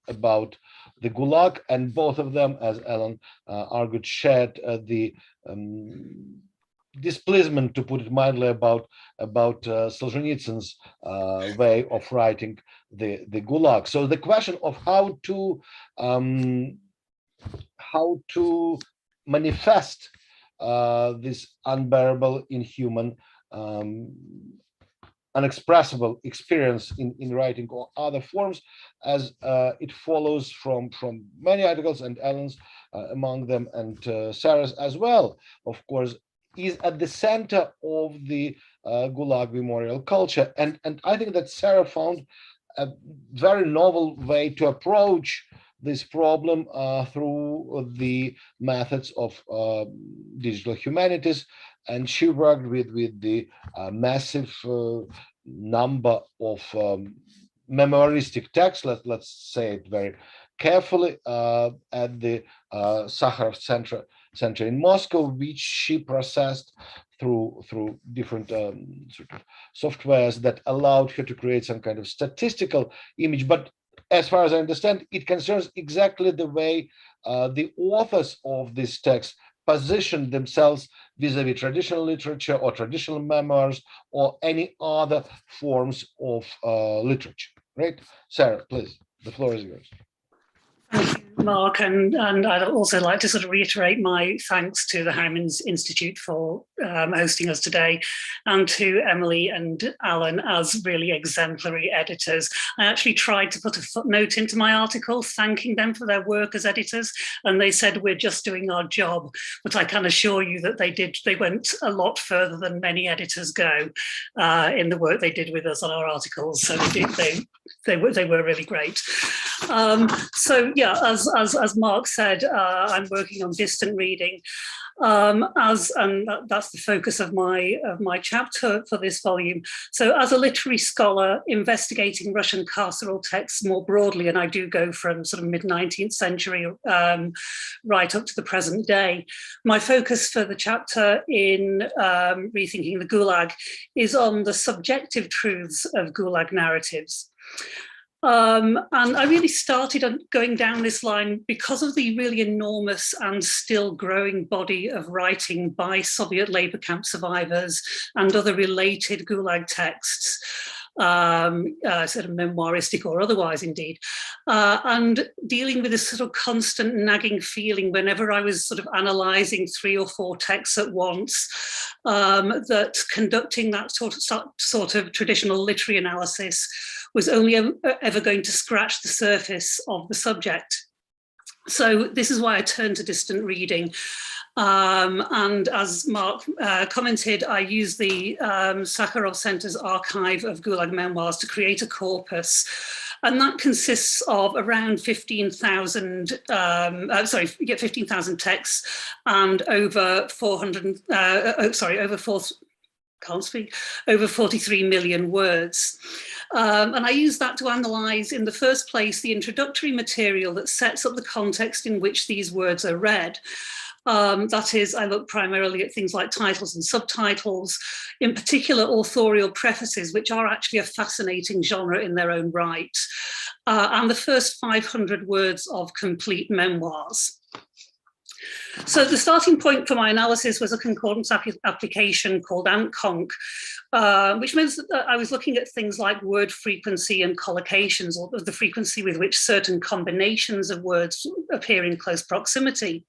about the Gulag, and both of them, as Alan argued, shared the displeasement, to put it mildly, about Solzhenitsyn's way of writing the Gulag. So the question of how to manifest this unbearable, inhuman, unexpressible experience in writing or other forms, as it follows from many articles, and Alan's among them, and Sarah's as well, of course, is at the center of the Gulag memorial culture. And I think that Sarah found a very novel way to approach this problem through the methods of digital humanities, and she worked with the massive number of memoiristic texts, let's say it very carefully, at the Sakharov Center in Moscow, which she processed through different sort of softwares that allowed her to create some kind of statistical image. But as far as I understand, it concerns exactly the way the authors of this text position themselves vis-a-vis traditional literature or traditional memoirs or any other forms of literature. Right? Sarah, please, the floor is yours. Thank you, Mark, and I'd also like to sort of reiterate my thanks to the Harriman Institute for hosting us today, and to Emily and Alan as really exemplary editors. I actually tried to put a footnote into my article thanking them for their work as editors, and they said we're just doing our job, but I can assure you that they went a lot further than many editors go in the work they did with us on our articles. So they were really great. So yeah, as Mark said, I'm working on distant reading, and that's the focus of my chapter for this volume. So as a literary scholar investigating Russian carceral texts more broadly, and I do go from sort of mid-19th century right up to the present day, my focus for the chapter in Rethinking the Gulag is on the subjective truths of Gulag narratives. And I really started going down this line because of the really enormous and still growing body of writing by Soviet labor camp survivors and other related Gulag texts, sort of memoiristic or otherwise indeed, and dealing with this sort of constant nagging feeling whenever I was sort of analysing 3 or 4 texts at once, that conducting that sort of traditional literary analysis was only ever going to scratch the surface of the subject. So this is why I turned to distant reading. And as Mark commented, I used the Sakharov Center's archive of Gulag memoirs to create a corpus. And that consists of around 15,000, 15,000 texts and over 43 million words. And I use that to analyse, in the first place, the introductory material that sets up the context in which these words are read. That is, I look primarily at things like titles and subtitles, in particular authorial prefaces, which are actually a fascinating genre in their own right, and the first 500 words of complete memoirs. So the starting point for my analysis was a concordance application called AntConc, which means that I was looking at things like word frequency and collocations, or the frequency with which certain combinations of words appear in close proximity.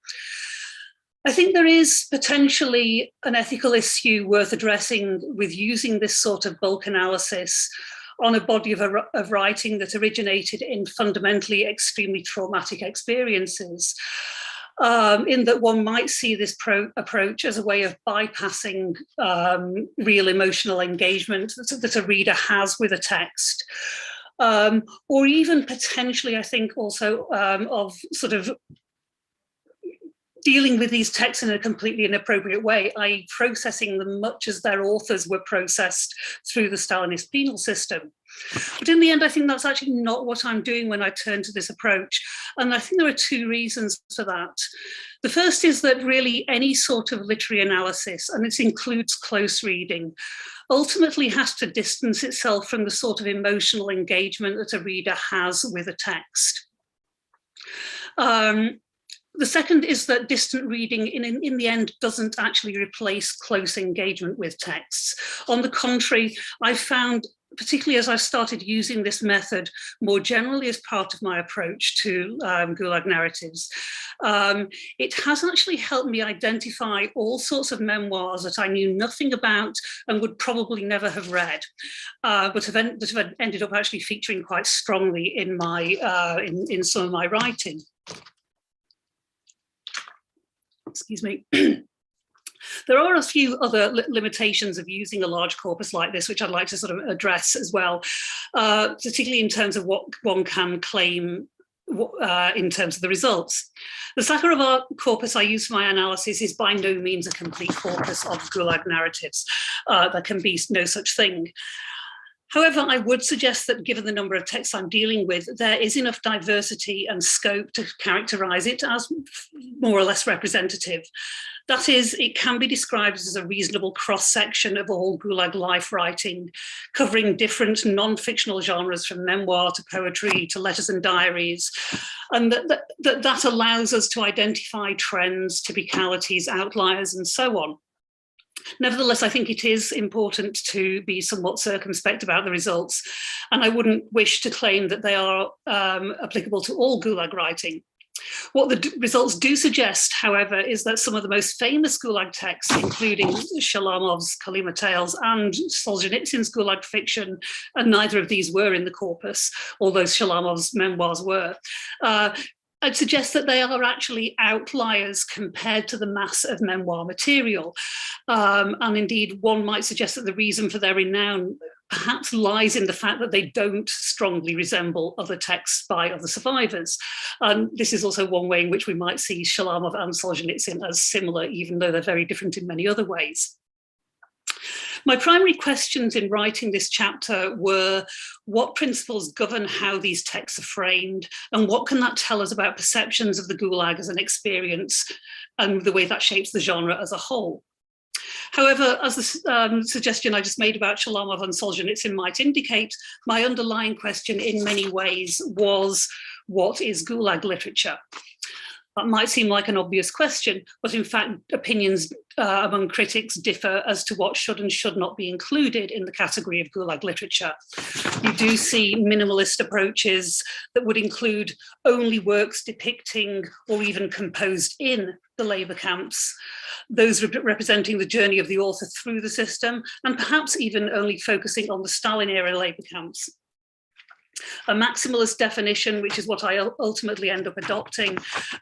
I think there is potentially an ethical issue worth addressing with using this sort of bulk analysis on a body of writing that originated in fundamentally extremely traumatic experiences, in that one might see this approach as a way of bypassing real emotional engagement that a reader has with a text, or even potentially, I think, also of sort of dealing with these texts in a completely inappropriate way, i.e. processing them much as their authors were processed through the Stalinist penal system. But in the end, I think that's actually not what I'm doing when I turn to this approach. And I think there are 2 reasons for that. The first is that really any sort of literary analysis, and it includes close reading, ultimately has to distance itself from the sort of emotional engagement that a reader has with a text. The second is that distant reading in the end doesn't actually replace close engagement with texts. On the contrary, I've found, particularly as I've started using this method more generally as part of my approach to Gulag narratives, it has actually helped me identify all sorts of memoirs that I knew nothing about and would probably never have read, but have ended up actually featuring quite strongly in my in some of my writing. Excuse me. There are a few other limitations of using a large corpus like this, which I'd like to sort of address as well, particularly in terms of what one can claim in terms of the results. The Sakharov corpus I use for my analysis is by no means a complete corpus of Gulag narratives. There can be no such thing. However, I would suggest that given the number of texts I'm dealing with, there is enough diversity and scope to characterize it as more or less representative. That is, it can be described as a reasonable cross-section of all Gulag life writing, covering different non-fictional genres from memoir to poetry to letters and diaries, and that allows us to identify trends, typicalities, outliers, and so on. Nevertheless, I think it is important to be somewhat circumspect about the results, and I wouldn't wish to claim that they are applicable to all Gulag writing. What the results do suggest, however, is that some of the most famous Gulag texts, including Shalamov's Kolyma Tales and Solzhenitsyn's Gulag fiction, and neither of these were in the corpus, although Shalamov's memoirs were, I'd suggest that they are actually outliers compared to the mass of memoir material. And indeed, one might suggest that the reason for their renown perhaps lies in the fact that they don't strongly resemble other texts by other survivors. And this is also one way in which we might see Shalamov and Solzhenitsyn as similar, even though they're very different in many other ways. My primary questions in writing this chapter were, what principles govern how these texts are framed, and what can that tell us about perceptions of the Gulag as an experience and the way that shapes the genre as a whole? However, as the suggestion I just made about Shalamov and Solzhenitsyn might indicate, my underlying question in many ways was, what is Gulag literature? That might seem like an obvious question, but in fact, opinions among critics differ as to what should and should not be included in the category of Gulag literature. You do see minimalist approaches that would include only works depicting or even composed in the labor camps, those representing the journey of the author through the system, and perhaps even only focusing on the Stalin era labor camps. A maximalist definition, which is what I ultimately end up adopting,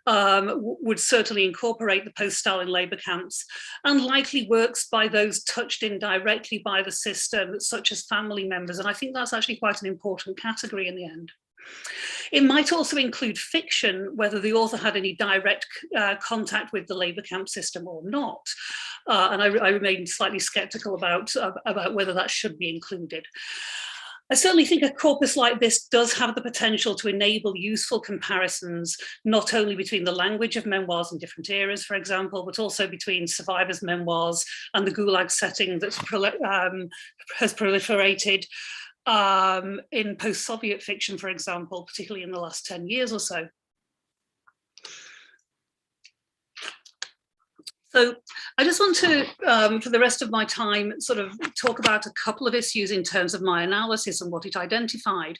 would certainly incorporate the post-Stalin labor camps, and likely works by those touched indirectly by the system, such as family members. And I think that's actually quite an important category in the end. It might also include fiction, whether the author had any direct contact with the labor camp system or not. And I remain slightly skeptical about whether that should be included. I certainly think a corpus like this does have the potential to enable useful comparisons, not only between the language of memoirs in different eras, for example, but also between survivors' memoirs and the Gulag setting that has proliferated in post-Soviet fiction, for example, particularly in the last 10 years or so. So I just want to, for the rest of my time, sort of talk about a couple of issues in terms of my analysis and what it identified.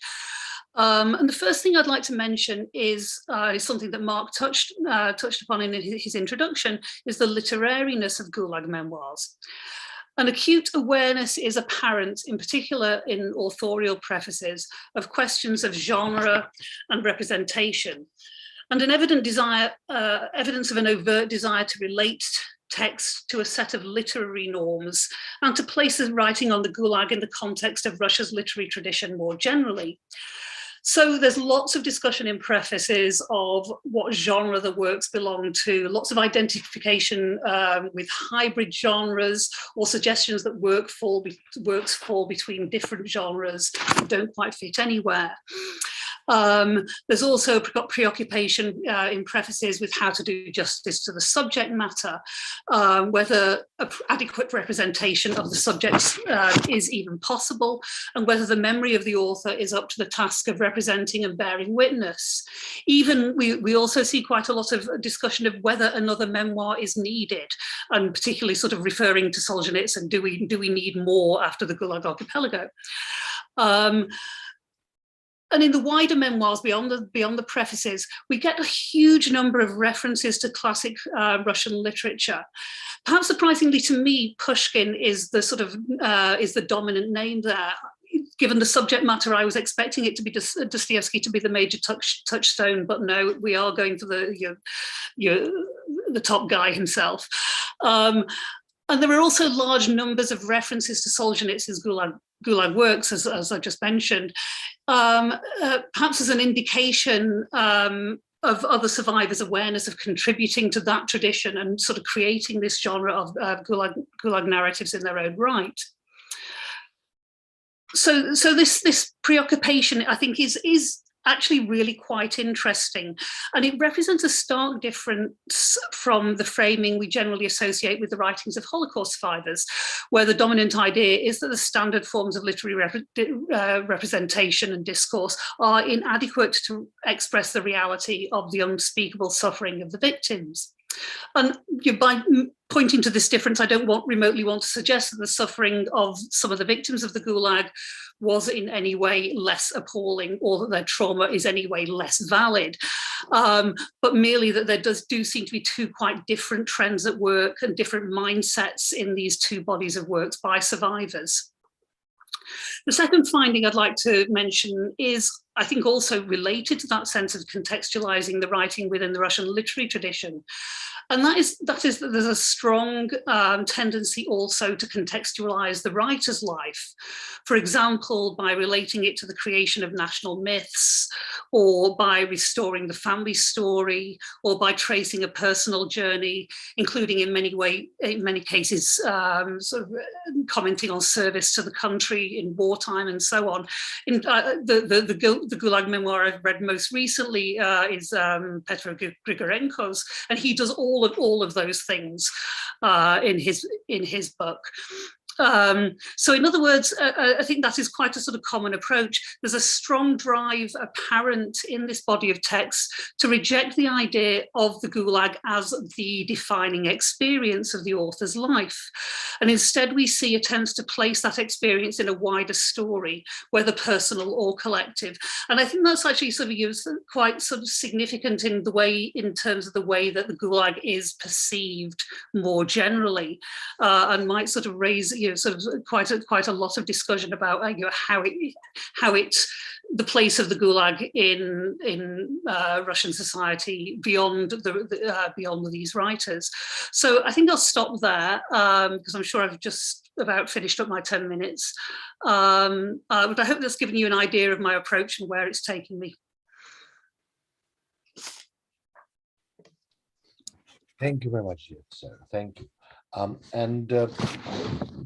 And the first thing I'd like to mention is something that Mark touched upon in his introduction, is the literariness of Gulag memoirs. An acute awareness is apparent, in particular in authorial prefaces, of questions of genre and representation, and an evident desire, evidence of an overt desire to relate text to a set of literary norms and to place the writing on the Gulag in the context of Russia's literary tradition more generally. So there's lots of discussion in prefaces of what genre the works belong to, lots of identification with hybrid genres or suggestions that works fall between different genres that don't quite fit anywhere. There's also preoccupation in prefaces with how to do justice to the subject matter, whether adequate representation of the subjects is even possible, and whether the memory of the author is up to the task of representing and bearing witness. Even we also see quite a lot of discussion of whether another memoir is needed, and particularly sort of referring to Solzhenitsyn, do we need more after the Gulag Archipelago? And in the wider memoirs, beyond the prefaces, we get a huge number of references to classic Russian literature. Perhaps surprisingly to me, Pushkin is the sort of is the dominant name there. Given the subject matter, I was expecting it to be Dostoevsky to be the major touchstone, but no, we are going for the top guy himself. And there are also large numbers of references to Solzhenitsyn's Gulag works, as I just mentioned, perhaps as an indication of other survivors' awareness of contributing to that tradition and sort of creating this genre of Gulag narratives in their own right. So this preoccupation, I think, is actually really quite interesting. And it represents a stark difference from the framing we generally associate with the writings of Holocaust survivors, where the dominant idea is that the standard forms of literary representation and discourse are inadequate to express the reality of the unspeakable suffering of the victims. And by pointing to this difference, I don't remotely want to suggest that the suffering of some of the victims of the Gulag was in any way less appalling, or that their trauma is any way less valid, but merely that there do seem to be two quite different trends at work and different mindsets in these two bodies of works by survivors. The second finding I'd like to mention is, I think, also related to that sense of contextualizing the writing within the Russian literary tradition. And that is that there's a strong tendency also to contextualize the writer's life. For example, by relating it to the creation of national myths, or by restoring the family story, or by tracing a personal journey, including in many cases, sort of commenting on service to the country in wartime and so on. The the Gulag memoir I've read most recently is Petro Grigorenko's, and he does all of those things in his book. So in other words, I think that is quite a sort of common approach. There's a strong drive apparent in this body of text to reject the idea of the Gulag as the defining experience of the author's life. And instead we see attempts to place that experience in a wider story, whether personal or collective. And I think that's actually sort of quite sort of significant in terms of the way that the Gulag is perceived more generally, and might sort of raise sort of quite a lot of discussion about how the place of the Gulag in Russian society beyond these writers. So I think I'll stop there because I'm sure I've just about finished up my 10 minutes. But I hope that's given you an idea of my approach and where it's taking me. Thank you very much, Sarah. Thank you.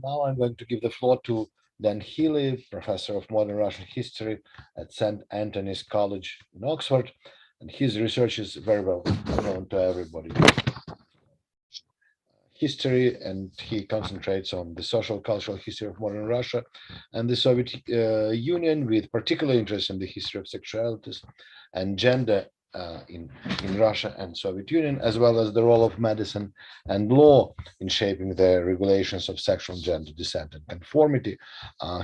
Now I'm going to give the floor to Dan Healey, Professor of Modern Russian History at St. Antony's College in Oxford, and his research is very well known to everybody. History, and he concentrates on the social cultural history of modern Russia and the Soviet Union, with particular interest in the history of sexualities and gender in Russia and Soviet Union, as well as the role of medicine and law in shaping the regulations of sexual gender descent and conformity.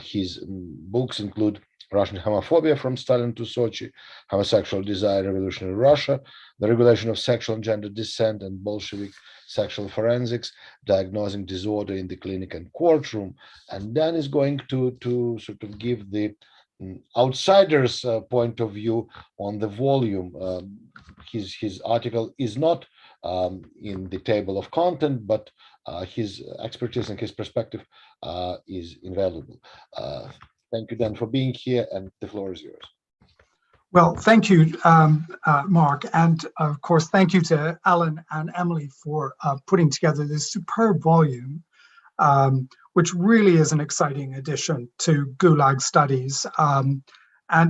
His books include Russian Homophobia from Stalin to Sochi, Homosexual Desire, Revolutionary Russia, The Regulation of Sexual and Gender Descent and Bolshevik Sexual Forensics, Diagnosing Disorder in the Clinic and Courtroom. And Dan is going to sort of give the outsider's point of view on the volume. His article is not in the table of content, but his expertise and his perspective is invaluable. Thank you, Dan, for being here, and the floor is yours. Well, thank you, Mark, and of course, thank you to Alan and Emily for putting together this superb volume, which really is an exciting addition to Gulag studies. And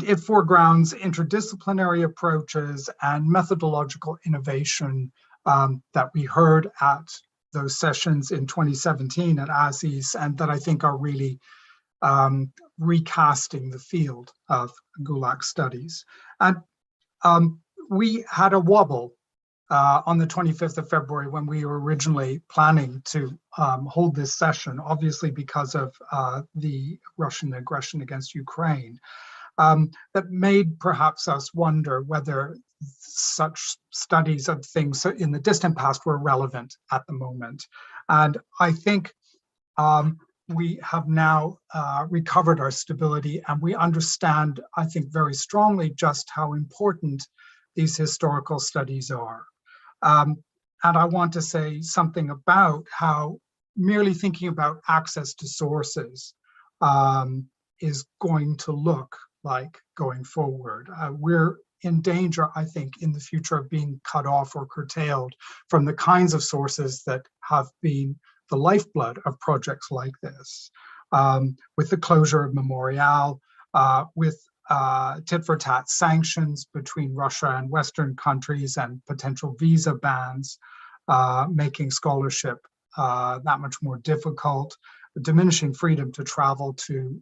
it foregrounds interdisciplinary approaches and methodological innovation that we heard at those sessions in 2017 at ASIS, and that I think are really recasting the field of Gulag studies. And we had a wobble on the 25th of February when we were originally planning to hold this session, obviously because of the Russian aggression against Ukraine, that made perhaps us wonder whether such studies of things in the distant past were relevant at the moment. And I think we have now recovered our stability, and we understand, I think, very strongly just how important these historical studies are. And I want to say something about how merely thinking about access to sources is going to look like going forward. We're in danger, I think, in the future of being cut off or curtailed from the kinds of sources that have been the lifeblood of projects like this, with the closure of Memorial, with tit-for-tat sanctions between Russia and Western countries and potential visa bans, making scholarship that much more difficult, diminishing freedom to travel to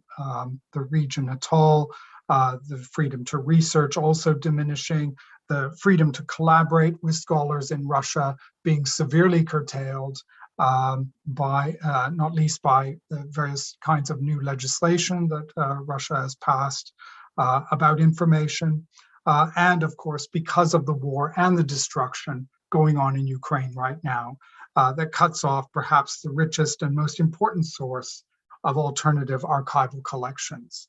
the region at all, the freedom to research also diminishing, the freedom to collaborate with scholars in Russia being severely curtailed, by not least by the various kinds of new legislation that Russia has passed about information, and of course because of the war and the destruction going on in Ukraine right now, that cuts off perhaps the richest and most important source of alternative archival collections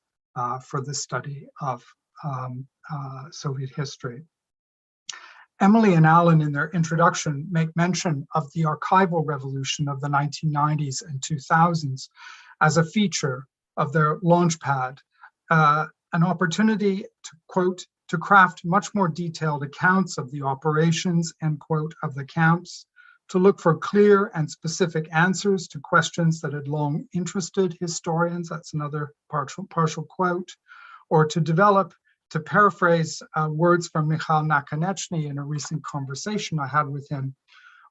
for the study of Soviet history. Emily and Alan, in their introduction, make mention of the archival revolution of the 1990s and 2000s as a feature of their launchpad, an opportunity to, quote, to craft much more detailed accounts of the operations, end quote, of the camps, to look for clear and specific answers to questions that had long interested historians, that's another partial quote, or to develop To paraphrase words from Mikhail Nakonechnyi in a recent conversation I had with him,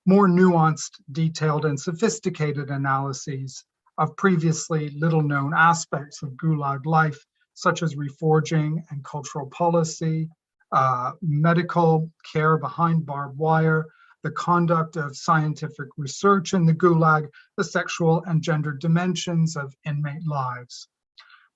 more nuanced, detailed, and sophisticated analyses of previously little-known aspects of Gulag life, such as reforging and cultural policy, medical care behind barbed wire, the conduct of scientific research in the Gulag, the sexual and gender dimensions of inmate lives.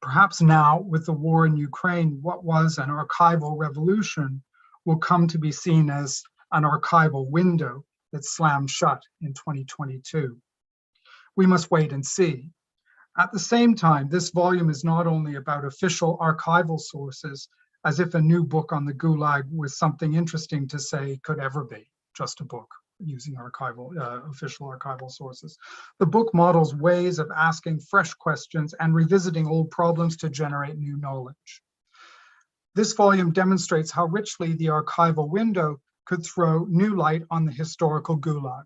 Perhaps now, with the war in Ukraine, what was an archival revolution will come to be seen as an archival window that slammed shut in 2022. We must wait and see. At the same time, this volume is not only about official archival sources, as if a new book on the Gulag with something interesting to say could ever be just a book using official archival sources. The book models ways of asking fresh questions and revisiting old problems to generate new knowledge. This volume demonstrates how richly the archival window could throw new light on the historical Gulag.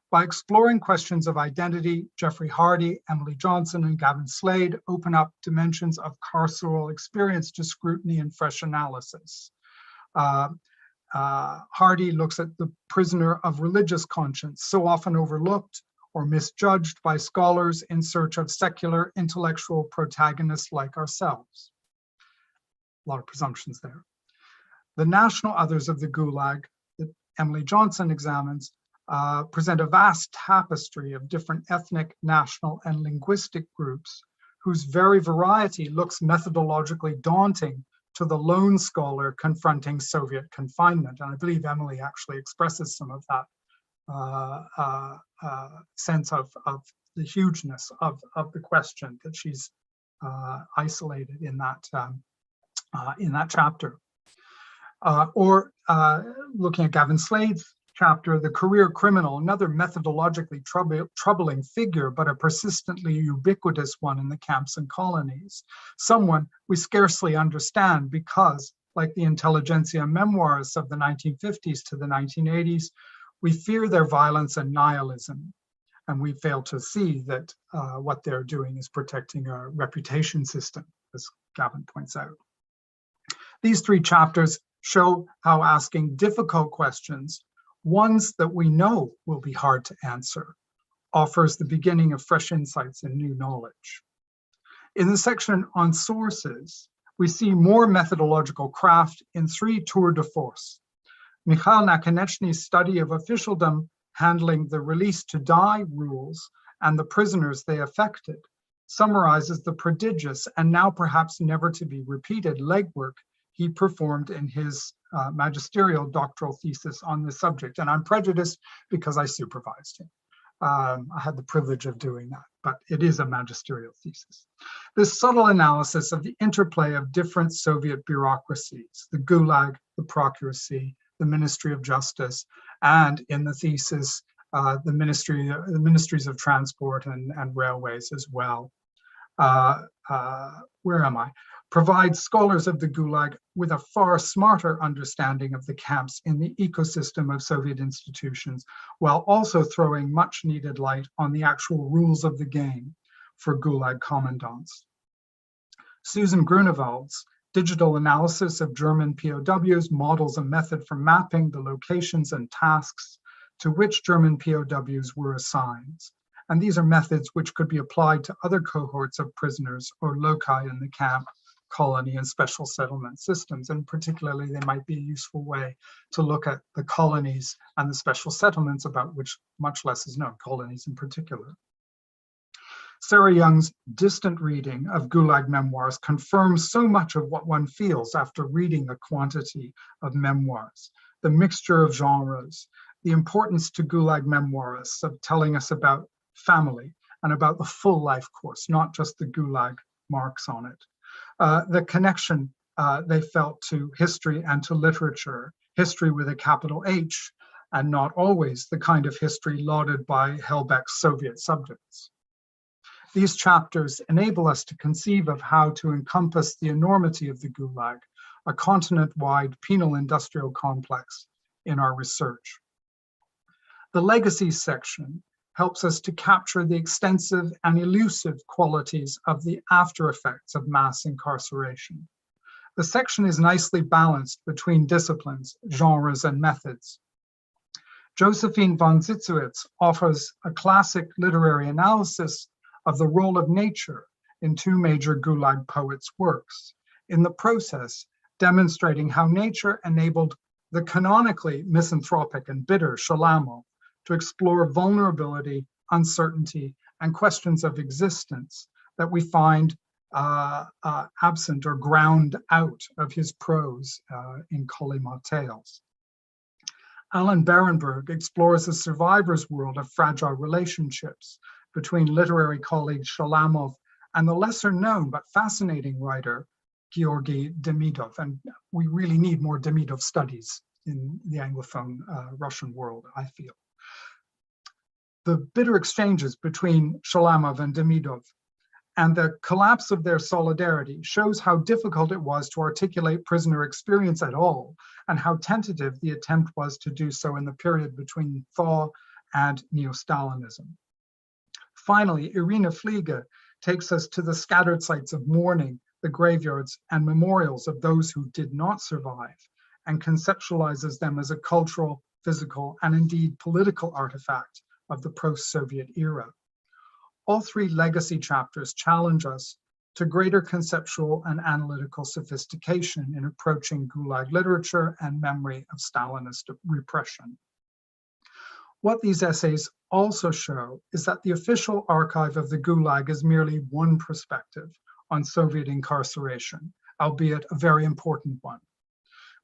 By exploring questions of identity, Jeffrey Hardy, Emily Johnson, and Gavin Slade open up dimensions of carceral experience to scrutiny and fresh analysis. Hardy looks at the prisoner of religious conscience, so often overlooked or misjudged by scholars in search of secular intellectual protagonists like ourselves. A lot of presumptions there. The national others of the Gulag that Emily Johnson examines present a vast tapestry of different ethnic, national, and linguistic groups whose very variety looks methodologically daunting to the lone scholar confronting Soviet confinement. And I believe Emily actually expresses some of that sense of the hugeness of the question that she's isolated in that chapter. Or looking at Gavin Slade's chapter, The Career Criminal, another methodologically troubling figure, but a persistently ubiquitous one in the camps and colonies. Someone we scarcely understand because, like the intelligentsia memoirs of the 1950s to the 1980s, we fear their violence and nihilism, and we fail to see that what they're doing is protecting a reputation system, as Gavin points out. These three chapters show how asking difficult questions, ones that we know will be hard to answer, offers the beginning of fresh insights and new knowledge. In the section on sources, we see more methodological craft in three tours de force. Mikhail Nakonechny's study of officialdom handling the release to die rules and the prisoners they affected summarizes the prodigious and now perhaps never to be repeated legwork he performed in his magisterial doctoral thesis on this subject. And I'm prejudiced because I supervised him. I had the privilege of doing that, but it is a magisterial thesis. This subtle analysis of the interplay of different Soviet bureaucracies, the Gulag, the Procuracy, the Ministry of Justice, and in the thesis, the Ministries of Transport and Railways as well. Where am I? Provides scholars of the Gulag with a far smarter understanding of the camps in the ecosystem of Soviet institutions, while also throwing much needed light on the actual rules of the game for Gulag commandants. Susan Grunewald's digital analysis of German POWs models a method for mapping the locations and tasks to which German POWs were assigned. And these are methods which could be applied to other cohorts of prisoners or loci in the camp, colony, and special settlement systems. And particularly, they might be a useful way to look at the colonies and the special settlements, about which much less is known, colonies in particular. Sarah Young's distant reading of Gulag memoirs confirms so much of what one feels after reading a quantity of memoirs. The mixture of genres, the importance to Gulag memoirists of telling us about family and about the full life course, not just the Gulag marks on it. The connection they felt to history and to literature, history with a capital H, and not always the kind of history lauded by Helbeck's Soviet subjects. These chapters enable us to conceive of how to encompass the enormity of the Gulag, a continent-wide penal industrial complex, in our research. The Legacies section helps us to capture the extensive and elusive qualities of the after effects of mass incarceration. The section is nicely balanced between disciplines, genres, and methods. Josephine von Zitzowitz offers a classic literary analysis of the role of nature in two major Gulag poets' works, in the process demonstrating how nature enabled the canonically misanthropic and bitter Shalamov to explore vulnerability, uncertainty, and questions of existence that we find absent or ground out of his prose in Kolyma Tales. Alan Barenberg explores the survivor's world of fragile relationships between literary colleague Shalamov and the lesser known but fascinating writer Georgy Demidov. And we really need more Demidov studies in the Anglophone Russian world, I feel. The bitter exchanges between Shalamov and Demidov and the collapse of their solidarity shows how difficult it was to articulate prisoner experience at all, and how tentative the attempt was to do so in the period between thaw and neo-Stalinism. Finally, Irina Fliege takes us to the scattered sites of mourning, the graveyards and memorials of those who did not survive, and conceptualizes them as a cultural, physical, and indeed political artifact of the post-Soviet era. All three legacy chapters challenge us to greater conceptual and analytical sophistication in approaching Gulag literature and memory of Stalinist repression. What these essays also show is that the official archive of the Gulag is merely one perspective on Soviet incarceration, albeit a very important one.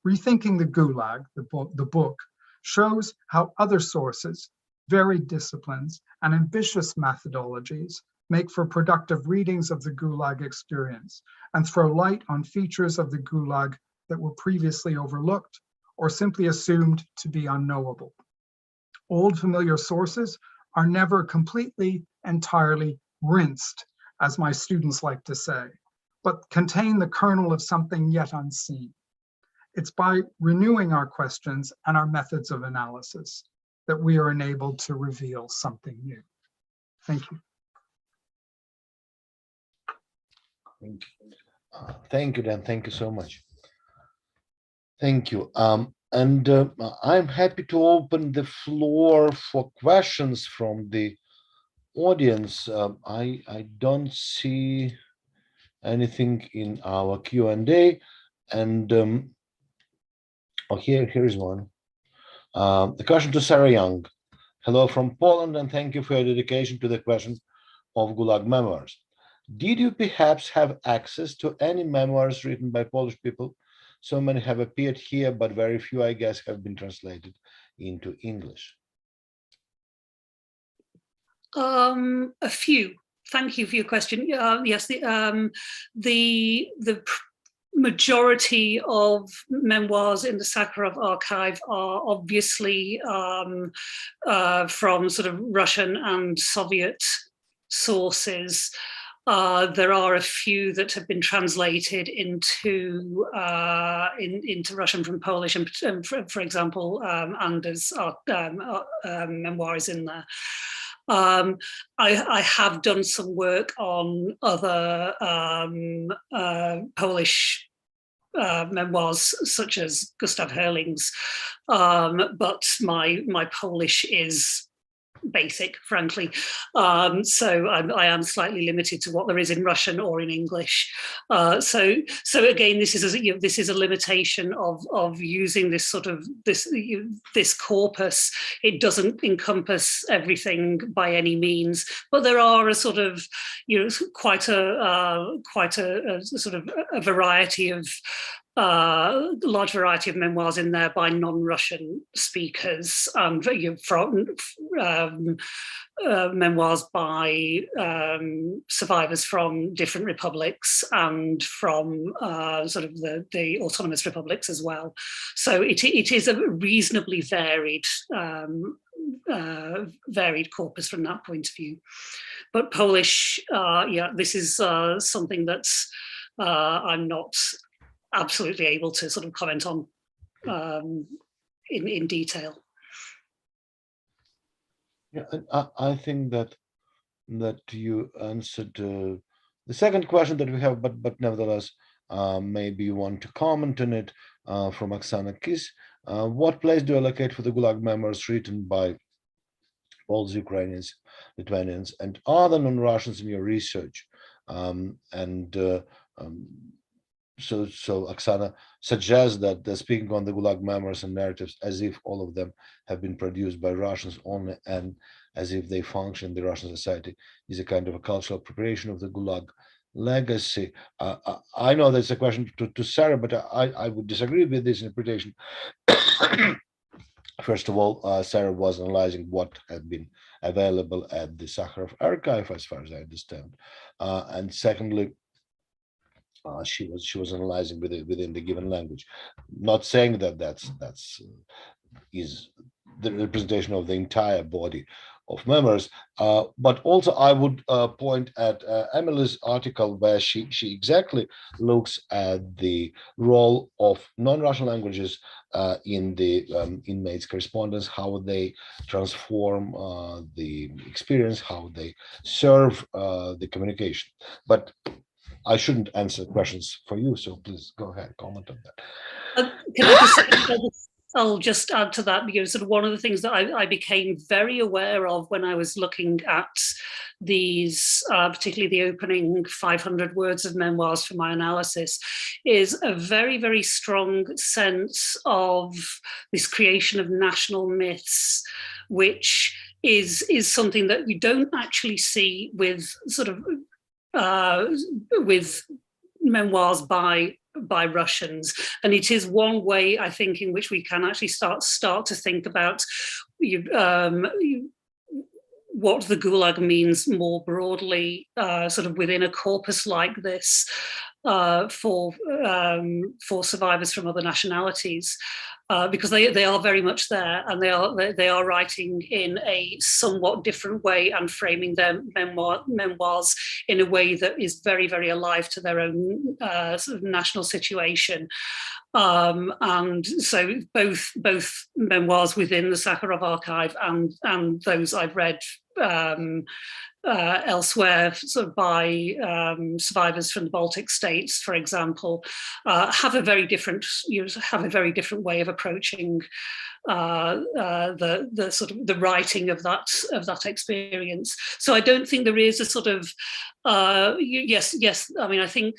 Rethinking the Gulag, the book, shows how other sources, varied disciplines, and ambitious methodologies make for productive readings of the Gulag experience and throw light on features of the Gulag that were previously overlooked or simply assumed to be unknowable. Old familiar sources are never completely, entirely rinsed, as my students like to say, but contain the kernel of something yet unseen. It's by renewing our questions and our methods of analysis that we are enabled to reveal something new. Thank you. Thank you, Dan. Thank you so much. Thank you. I'm happy to open the floor for questions from the audience. I don't see anything in our Q&A, and here's one. The question to Sarah Young. Hello from Poland, and thank you for your dedication to the question of Gulag memoirs. Did you perhaps have access to any memoirs written by Polish people? So many have appeared here, but very few, I guess, have been translated into English. A few. Thank you for your question. Yes, the majority of memoirs in the Sakharov archive are obviously from sort of Russian and Soviet sources. There are a few that have been translated into Russian from Polish, and for example, Anders' memoir is in there. I have done some work on other Polish memoirs, such as Gustav Herling's, but my Polish is basic, frankly. So I am slightly limited to what there is in Russian or in English. So again, this is a limitation of using this sort of this corpus. It doesn't encompass everything by any means, but there are a sort of quite a sort of a variety of large variety of memoirs in there by non-Russian speakers, from memoirs by survivors from different republics and from sort of the autonomous republics as well. So it is a reasonably varied corpus from that point of view. But Polish, this is something that's I'm not absolutely able to sort of comment on in detail. Yeah, I think that you answered the second question that we have, but nevertheless, Maybe you want to comment on it. From Oksana Kis. What place do you allocate for the Gulag memoirs written by Poles, Ukrainians, Lithuanians, and other non-Russians in your research? So Oksana suggests that they're speaking on the Gulag memoirs and narratives as if all of them have been produced by Russians only, and as if they function in the Russian society is a kind of a cultural appropriation of the Gulag legacy. I know that's a question to Sarah, but I would disagree with this interpretation. First of all, Sarah was analyzing what had been available at the Sakharov archive, as far as I understand, and secondly, she was analyzing within the given language. Not saying that that's is the representation of the entire body of memoirs, but also I would point at Emily's article where she exactly looks at the role of non-Russian languages in the inmates' correspondence, how they transform the experience, how they serve the communication. But I shouldn't answer questions for you, so please go ahead, comment on that. Can I just I'll just add to that, because sort of one of the things that I became very aware of when I was looking at these, particularly the opening 500 words of memoirs for my analysis, is a very, very strong sense of this creation of national myths, which is something that you don't actually see with sort of with memoirs by Russians, and it is one way, I think, in which we can actually start to think about what the Gulag means more broadly, sort of within a corpus like this, for survivors from other nationalities. Because they are very much there, and they are writing in a somewhat different way and framing their memoirs in a way that is very, very alive to their own sort of national situation. And so both memoirs within the Sakharov archive and those I've read elsewhere, sort of by survivors from the Baltic states, for example, have a very different way of approaching the sort of the writing of that experience. So I don't think there is a sort of yes. I mean, I think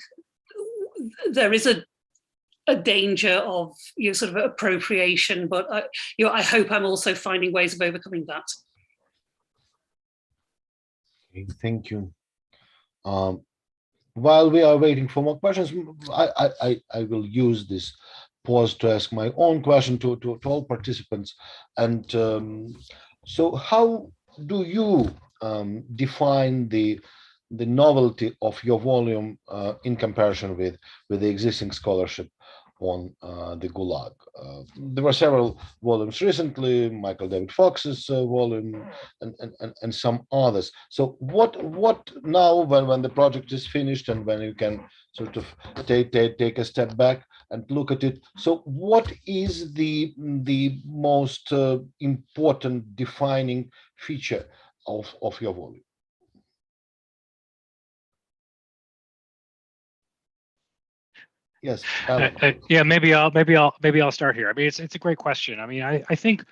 there is a danger of sort of appropriation, but I hope I'm also finding ways of overcoming that. Thank you. While we are waiting for more questions, I will use this pause to ask my own question to all participants. And so how do you define the novelty of your volume in comparison with the existing scholarship on the Gulag? There were several volumes recently, Michael David Fox's volume and some others. So what now, when the project is finished and when you can sort of take a step back and look at it, so what is the most important defining feature of your volume? Yes. Yeah, maybe I'll start here. I mean, it's a great question. I mean, I think,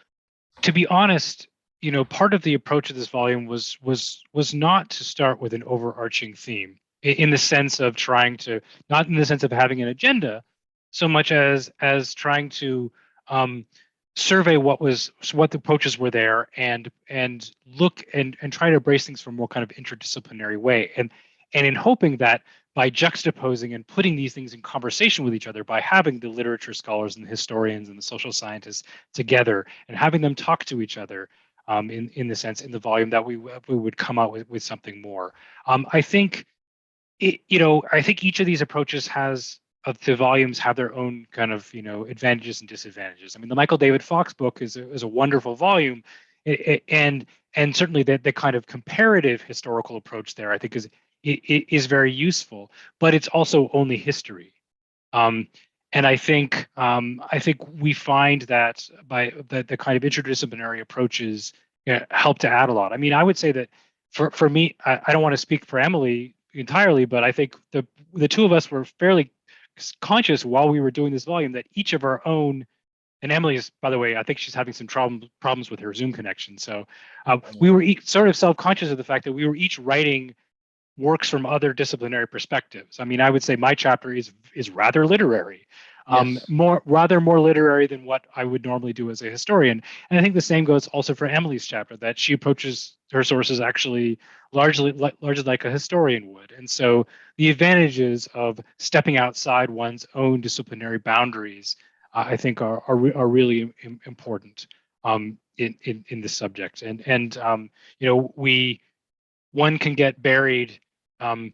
to be honest, part of the approach of this volume was not to start with an overarching theme in the sense of trying to, not in the sense of having an agenda, so much as trying to survey what the approaches were there and look and try to embrace things from a more kind of interdisciplinary way, and in hoping that by juxtaposing and putting these things in conversation with each other, by having the literature scholars and the historians and the social scientists together and having them talk to each other, in the sense, in the volume, that we would come out with something more. I think I think each of these approaches the volumes have their own kind of advantages and disadvantages. I mean, the Michael David Fox book is a wonderful volume, and certainly the kind of comparative historical approach there, I think, is very useful, but it's also only history. And I think we find that by the kind of interdisciplinary approaches help to add a lot. I mean, I would say that for me, I don't want to speak for Emily entirely, but I think the two of us were fairly conscious while we were doing this volume that each of our own, and Emily's, by the way, I think she's having some problems with her Zoom connection. So we were each sort of self-conscious of the fact that we were each writing works from other disciplinary perspectives. I mean, I would say my chapter is rather literary, Yes. rather more literary than what I would normally do as a historian. And I think the same goes also for Emily's chapter, that she approaches her sources actually largely like a historian would. And so the advantages of stepping outside one's own disciplinary boundaries, I think, are really important in this subject. And you know, one can get buried. And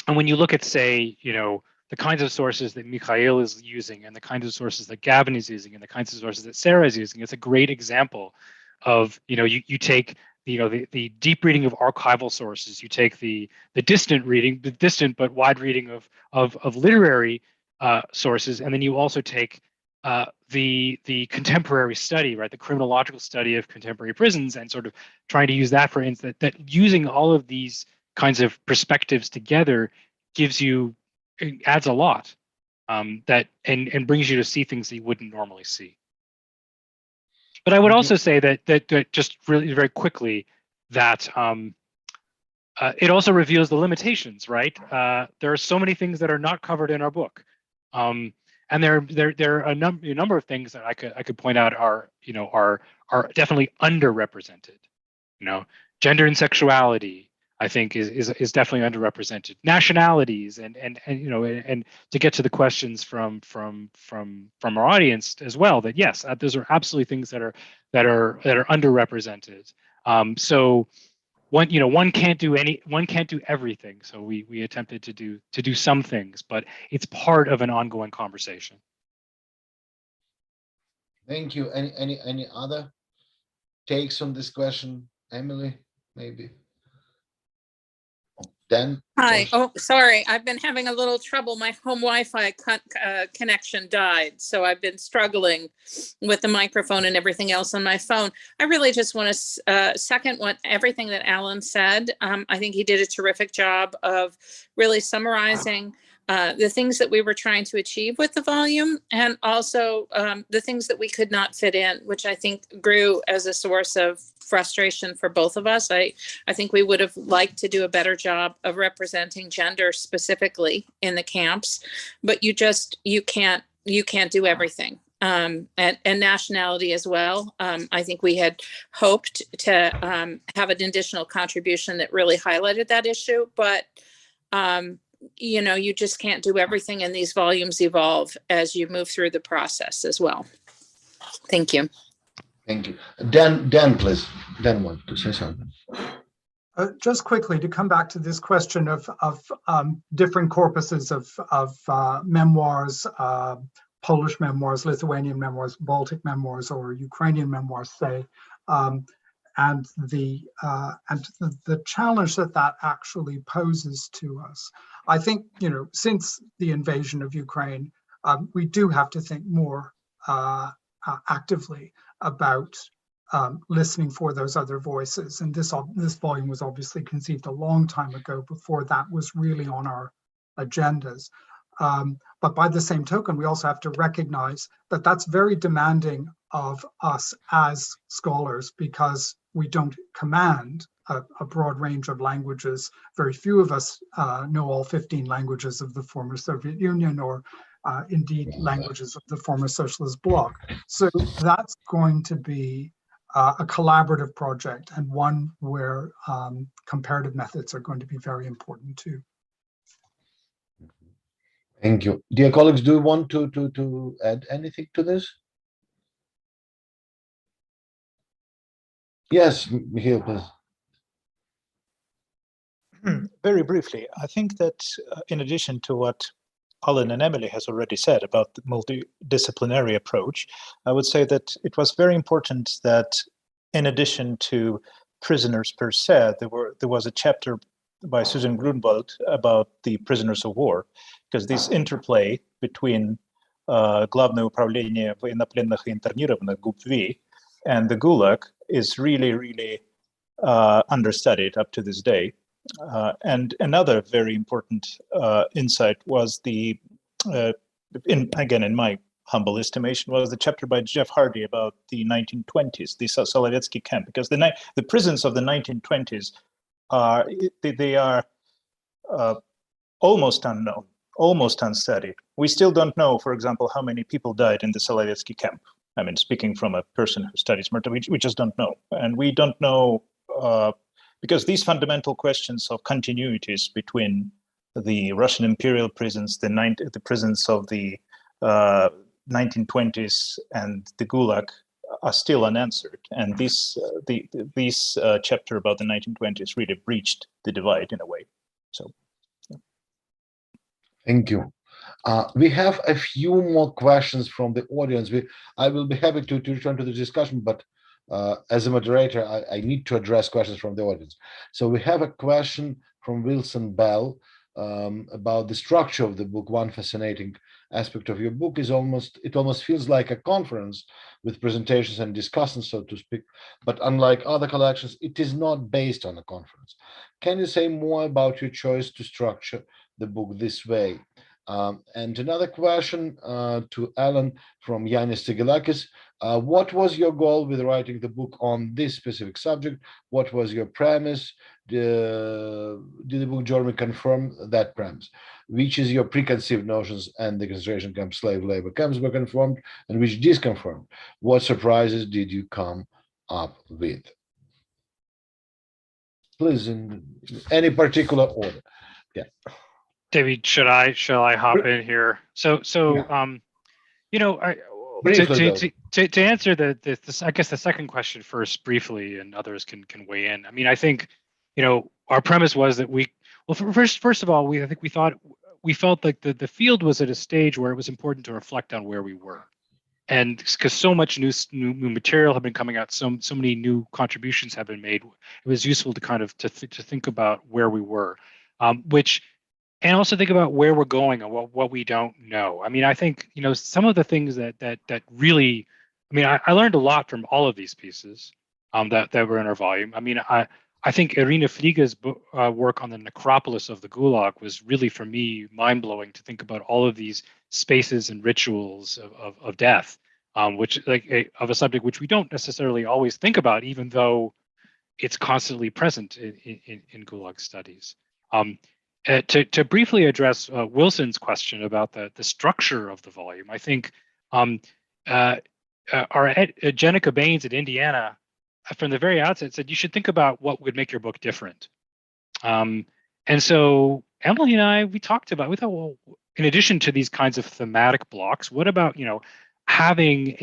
when you look at, say, you know, the kinds of sources that Mikhail is using and the kinds of sources that Gavin is using and the kinds of sources that Sarah is using, it's a great example of, you know, you take, you know, the deep reading of archival sources, you take the distant reading, the distant but wide reading of literary sources, and then you also take the contemporary study, right, the criminological study of contemporary prisons, and sort of trying to use that for instance, that using all of these kinds of perspectives together adds a lot, that and brings you to see things that you wouldn't normally see. But I would also say that just really very quickly that it also reveals the limitations, right? There are so many things that are not covered in our book, and there are a number of things that I could point out are definitely underrepresented. You know, gender and sexuality, I think, is definitely underrepresented. Nationalities and you know, and to get to the questions from our audience as well, that yes, those are absolutely things that are underrepresented. So one can't do everything. So we attempted to do some things, but it's part of an ongoing conversation. Thank you. Any other takes on this question, Emily? Maybe. Dan? Hi. Oh, sorry. I've been having a little trouble. My home Wi-Fi connection died, so I've been struggling with the microphone and everything else on my phone. I really just want to second everything that Alan said. I think he did a terrific job of really summarizing the things that we were trying to achieve with the volume, and also the things that we could not fit in, which I think grew as a source of frustration for both of us. I think we would have liked to do a better job of representing gender specifically in the camps, but you can't do everything. And nationality as well. I think we had hoped to have an additional contribution that really highlighted that issue, but you know, you just can't do everything, and these volumes evolve as you move through the process as well. Thank you. Thank you. Dan, please. Dan want to say something. Just quickly to come back to this question of different corpuses of memoirs, Polish memoirs, Lithuanian memoirs, Baltic memoirs, or Ukrainian memoirs, say, and the challenge that actually poses to us. I think, you know, since the invasion of Ukraine, we do have to think more actively about listening for those other voices. And this volume was obviously conceived a long time ago, before that was really on our agendas. But by the same token, we also have to recognize that that's very demanding of us as scholars, because we don't command a broad range of languages. Very few of us know all 15 languages of the former Soviet Union, or indeed languages of the former socialist bloc. So that's going to be a collaborative project, and one where comparative methods are going to be very important too. Thank you. Dear colleagues, do you want to add anything to this? Yes, Mikhail, please. Very briefly, I think that in addition to what Alan and Emily has already said about the multidisciplinary approach, I would say that it was very important that, in addition to prisoners per se, there was a chapter by Susan Grunwald about the prisoners of war, because this interplay between Главное управление военнопленных и интернированных ГУПВ and the Gulag is really understudied up to this day. And another very important insight was the in my humble estimation, was the chapter by Jeff Hardy about the 1920s, the Solovetsky camp, because the prisons of the 1920s are almost unknown, almost unstudied. We still don't know, for example, how many people died in the Solovetsky camp. I mean, speaking from a person who studies murder, we just don't know. And we don't know because these fundamental questions of continuities between the Russian imperial prisons, the prisons of the 1920s and the Gulag are still unanswered. And this chapter about the 1920s really breached the divide in a way. So. Thank you. We have a few more questions from the audience. I will be happy to return to the discussion, but as a moderator, I need to address questions from the audience. So we have a question from Wilson Bell about the structure of the book. One fascinating aspect of your book is it almost feels like a conference with presentations and discussions, so to speak, but unlike other collections, it is not based on a conference. Can you say more about your choice to structure the book this way? And another question to Alan from Yanis Tigilakis. What was your goal with writing the book on this specific subject? What was your premise? Did the book journey confirm that premise? Which is your preconceived notions and the concentration camp, slave labor camps were confirmed and which disconfirmed? What surprises did you come up with? Please, in any particular order. Yeah. David, shall I hop in here? So Yeah. you know, to answer the I guess the second question first briefly, and others can weigh in. I mean, I think, you know, our premise was that first of all, I think we felt like the field was at a stage where it was important to reflect on where we were, and because so much new material had been coming out, so many new contributions have been made, it was useful to kind of to think about where we were, and also think about where we're going and what we don't know. I mean, I think, you know, some of the things that really, I mean, I learned a lot from all of these pieces that were in our volume. I mean, I think Irina Fliga's work on the necropolis of the Gulag was really, for me, mind-blowing to think about all of these spaces and rituals of death, which of a subject which we don't necessarily always think about, even though it's constantly present in Gulag studies. To briefly address Wilson's question about the structure of the volume, I think our Jenica Baines at Indiana, from the very outset, said you should think about what would make your book different. And so Emily and we thought, well, in addition to these kinds of thematic blocks, what about, you know, having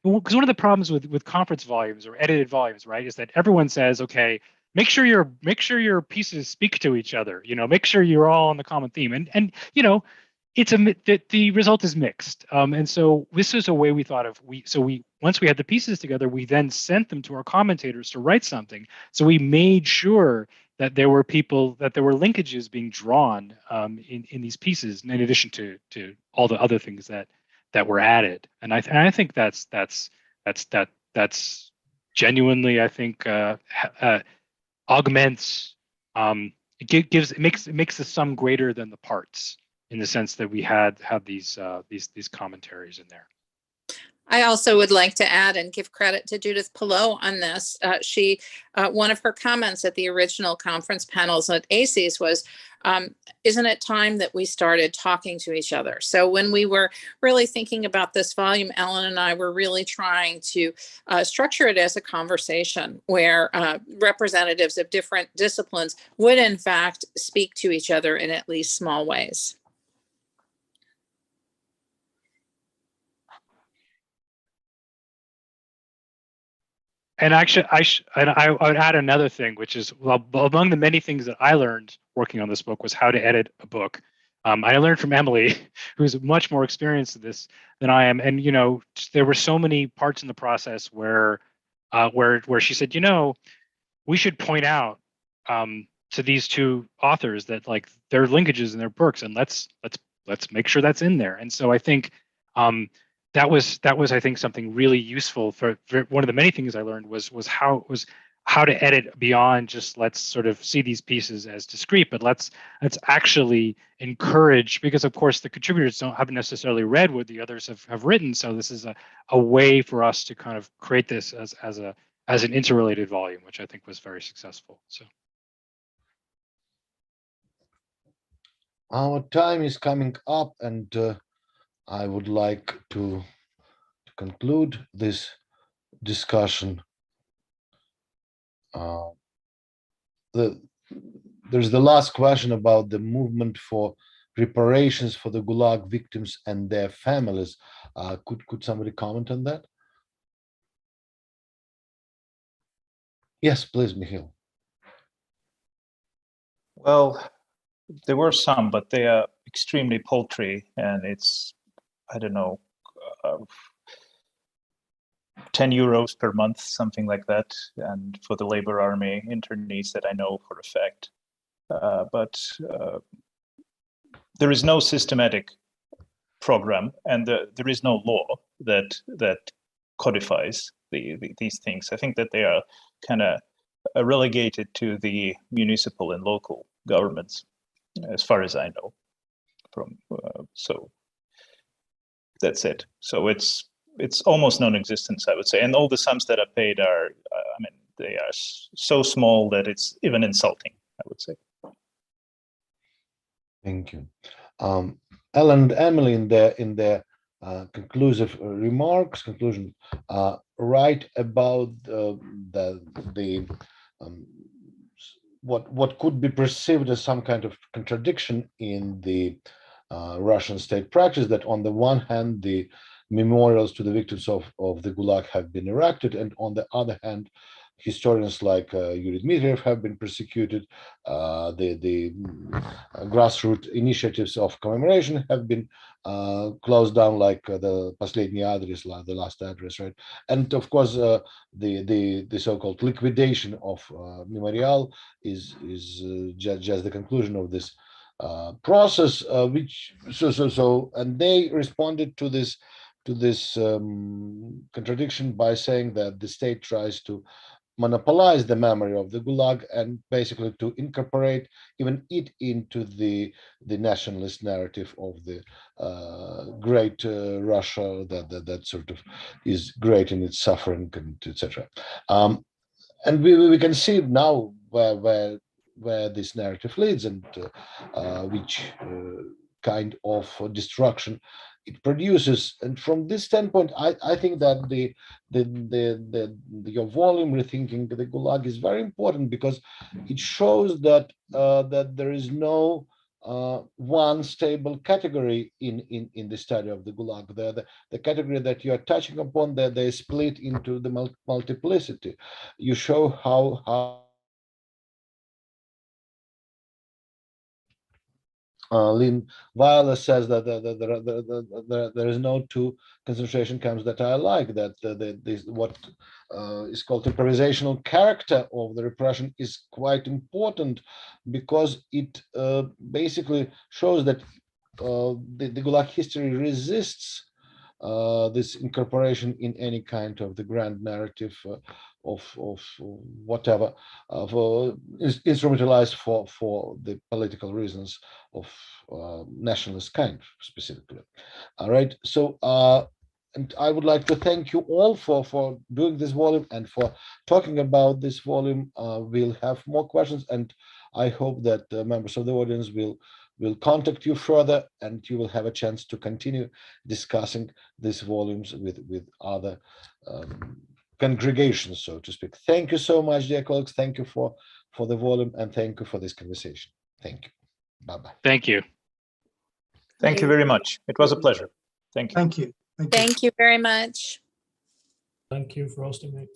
because one of the problems with conference volumes or edited volumes, right, is that everyone says, okay, make sure your pieces speak to each other. You know, make sure you're all on the common theme, and you know, the result is mixed. And so this is a way we thought of. Once we had the pieces together, we then sent them to our commentators to write something. So we made sure that there were linkages being drawn in these pieces, in addition to all the other things that were added. And I think that's genuinely, I think, augments, it makes the sum greater than the parts, in the sense that we have these commentaries in there. I also would like to add and give credit to Judith Pillow on this. One of her comments at the original conference panels at ACES was, isn't it time that we started talking to each other? So when we were really thinking about this volume, Ellen and I were really trying to structure it as a conversation where representatives of different disciplines would in fact speak to each other in at least small ways. And actually, I would add another thing, which is, well, among the many things that I learned working on this book was how to edit a book. I learned from Emily, who's much more experienced at this than I am, and you know, there were so many parts in the process where she said, you know, we should point out to these two authors that like there are linkages in their books, and let's make sure that's in there. And so I think that was I think something really useful for one of the many things I learned was how how to edit beyond just let's sort of see these pieces as discrete, but let's actually encourage, because of course the contributors haven't necessarily read what the others have written. So this is a way for us to kind of create this as an interrelated volume, which I think was very successful. So our time is coming up, and I would like to conclude this discussion. There's the last question about the movement for reparations for the Gulag victims and their families. Could somebody comment on that? Yes, please, Mikhail. Well, there were some, but they are extremely paltry, and it's, I don't know, 10 euros per month, something like that, and for the labor army internees that I know for a fact. But there is no systematic program, and there is no law that codifies these things. I think that they are kind of relegated to the municipal and local governments, as far as I know. So that's it. So it's almost non-existent, I would say. And all the sums that are paid are, I mean, they are so small that it's even insulting, I would say. Thank you. Alan and Emily, in their conclusive remarks, write about what could be perceived as some kind of contradiction in the Russian state practice, that on the one hand, the memorials to the victims of the Gulag have been erected, and on the other hand, historians like Yuri Dmitriev have been persecuted. The grassroots initiatives of commemoration have been closed down, like the Последний адрес, the last address, right? And of course, the so-called liquidation of Memorial is just the conclusion of this process, and they responded to this contradiction by saying that the state tries to monopolize the memory of the Gulag and basically to incorporate even it into the nationalist narrative of the great Russia that sort of is great in its suffering, and etc. And we can see now where this narrative leads, and which kind of destruction it produces. And from this standpoint, I think that your volume, Rethinking the Gulag, is very important, because it shows that that there is no one stable category in the study of the Gulag. The category that you are touching upon, that they split into the multiplicity. You show how Lynn Weiler says that there is no two concentration camps that I like, that what is called improvisational character of the repression is quite important, because it basically shows that the Gulag history resists this incorporation in any kind of the grand narrative of whatever, instrumentalized for the political reasons of nationalist kind specifically. All right, so and I would like to thank you all for doing this volume and for talking about this volume. We'll have more questions, and I hope that members of the audience will contact you further, and you will have a chance to continue discussing these volumes with other congregations, so to speak. Thank you so much, dear colleagues. Thank you for the volume, and thank you for this conversation. Thank you. Bye-bye. Thank you. Thank you very much. It was a pleasure. Thank you. Thank you. Thank you very much. Thank you for hosting me.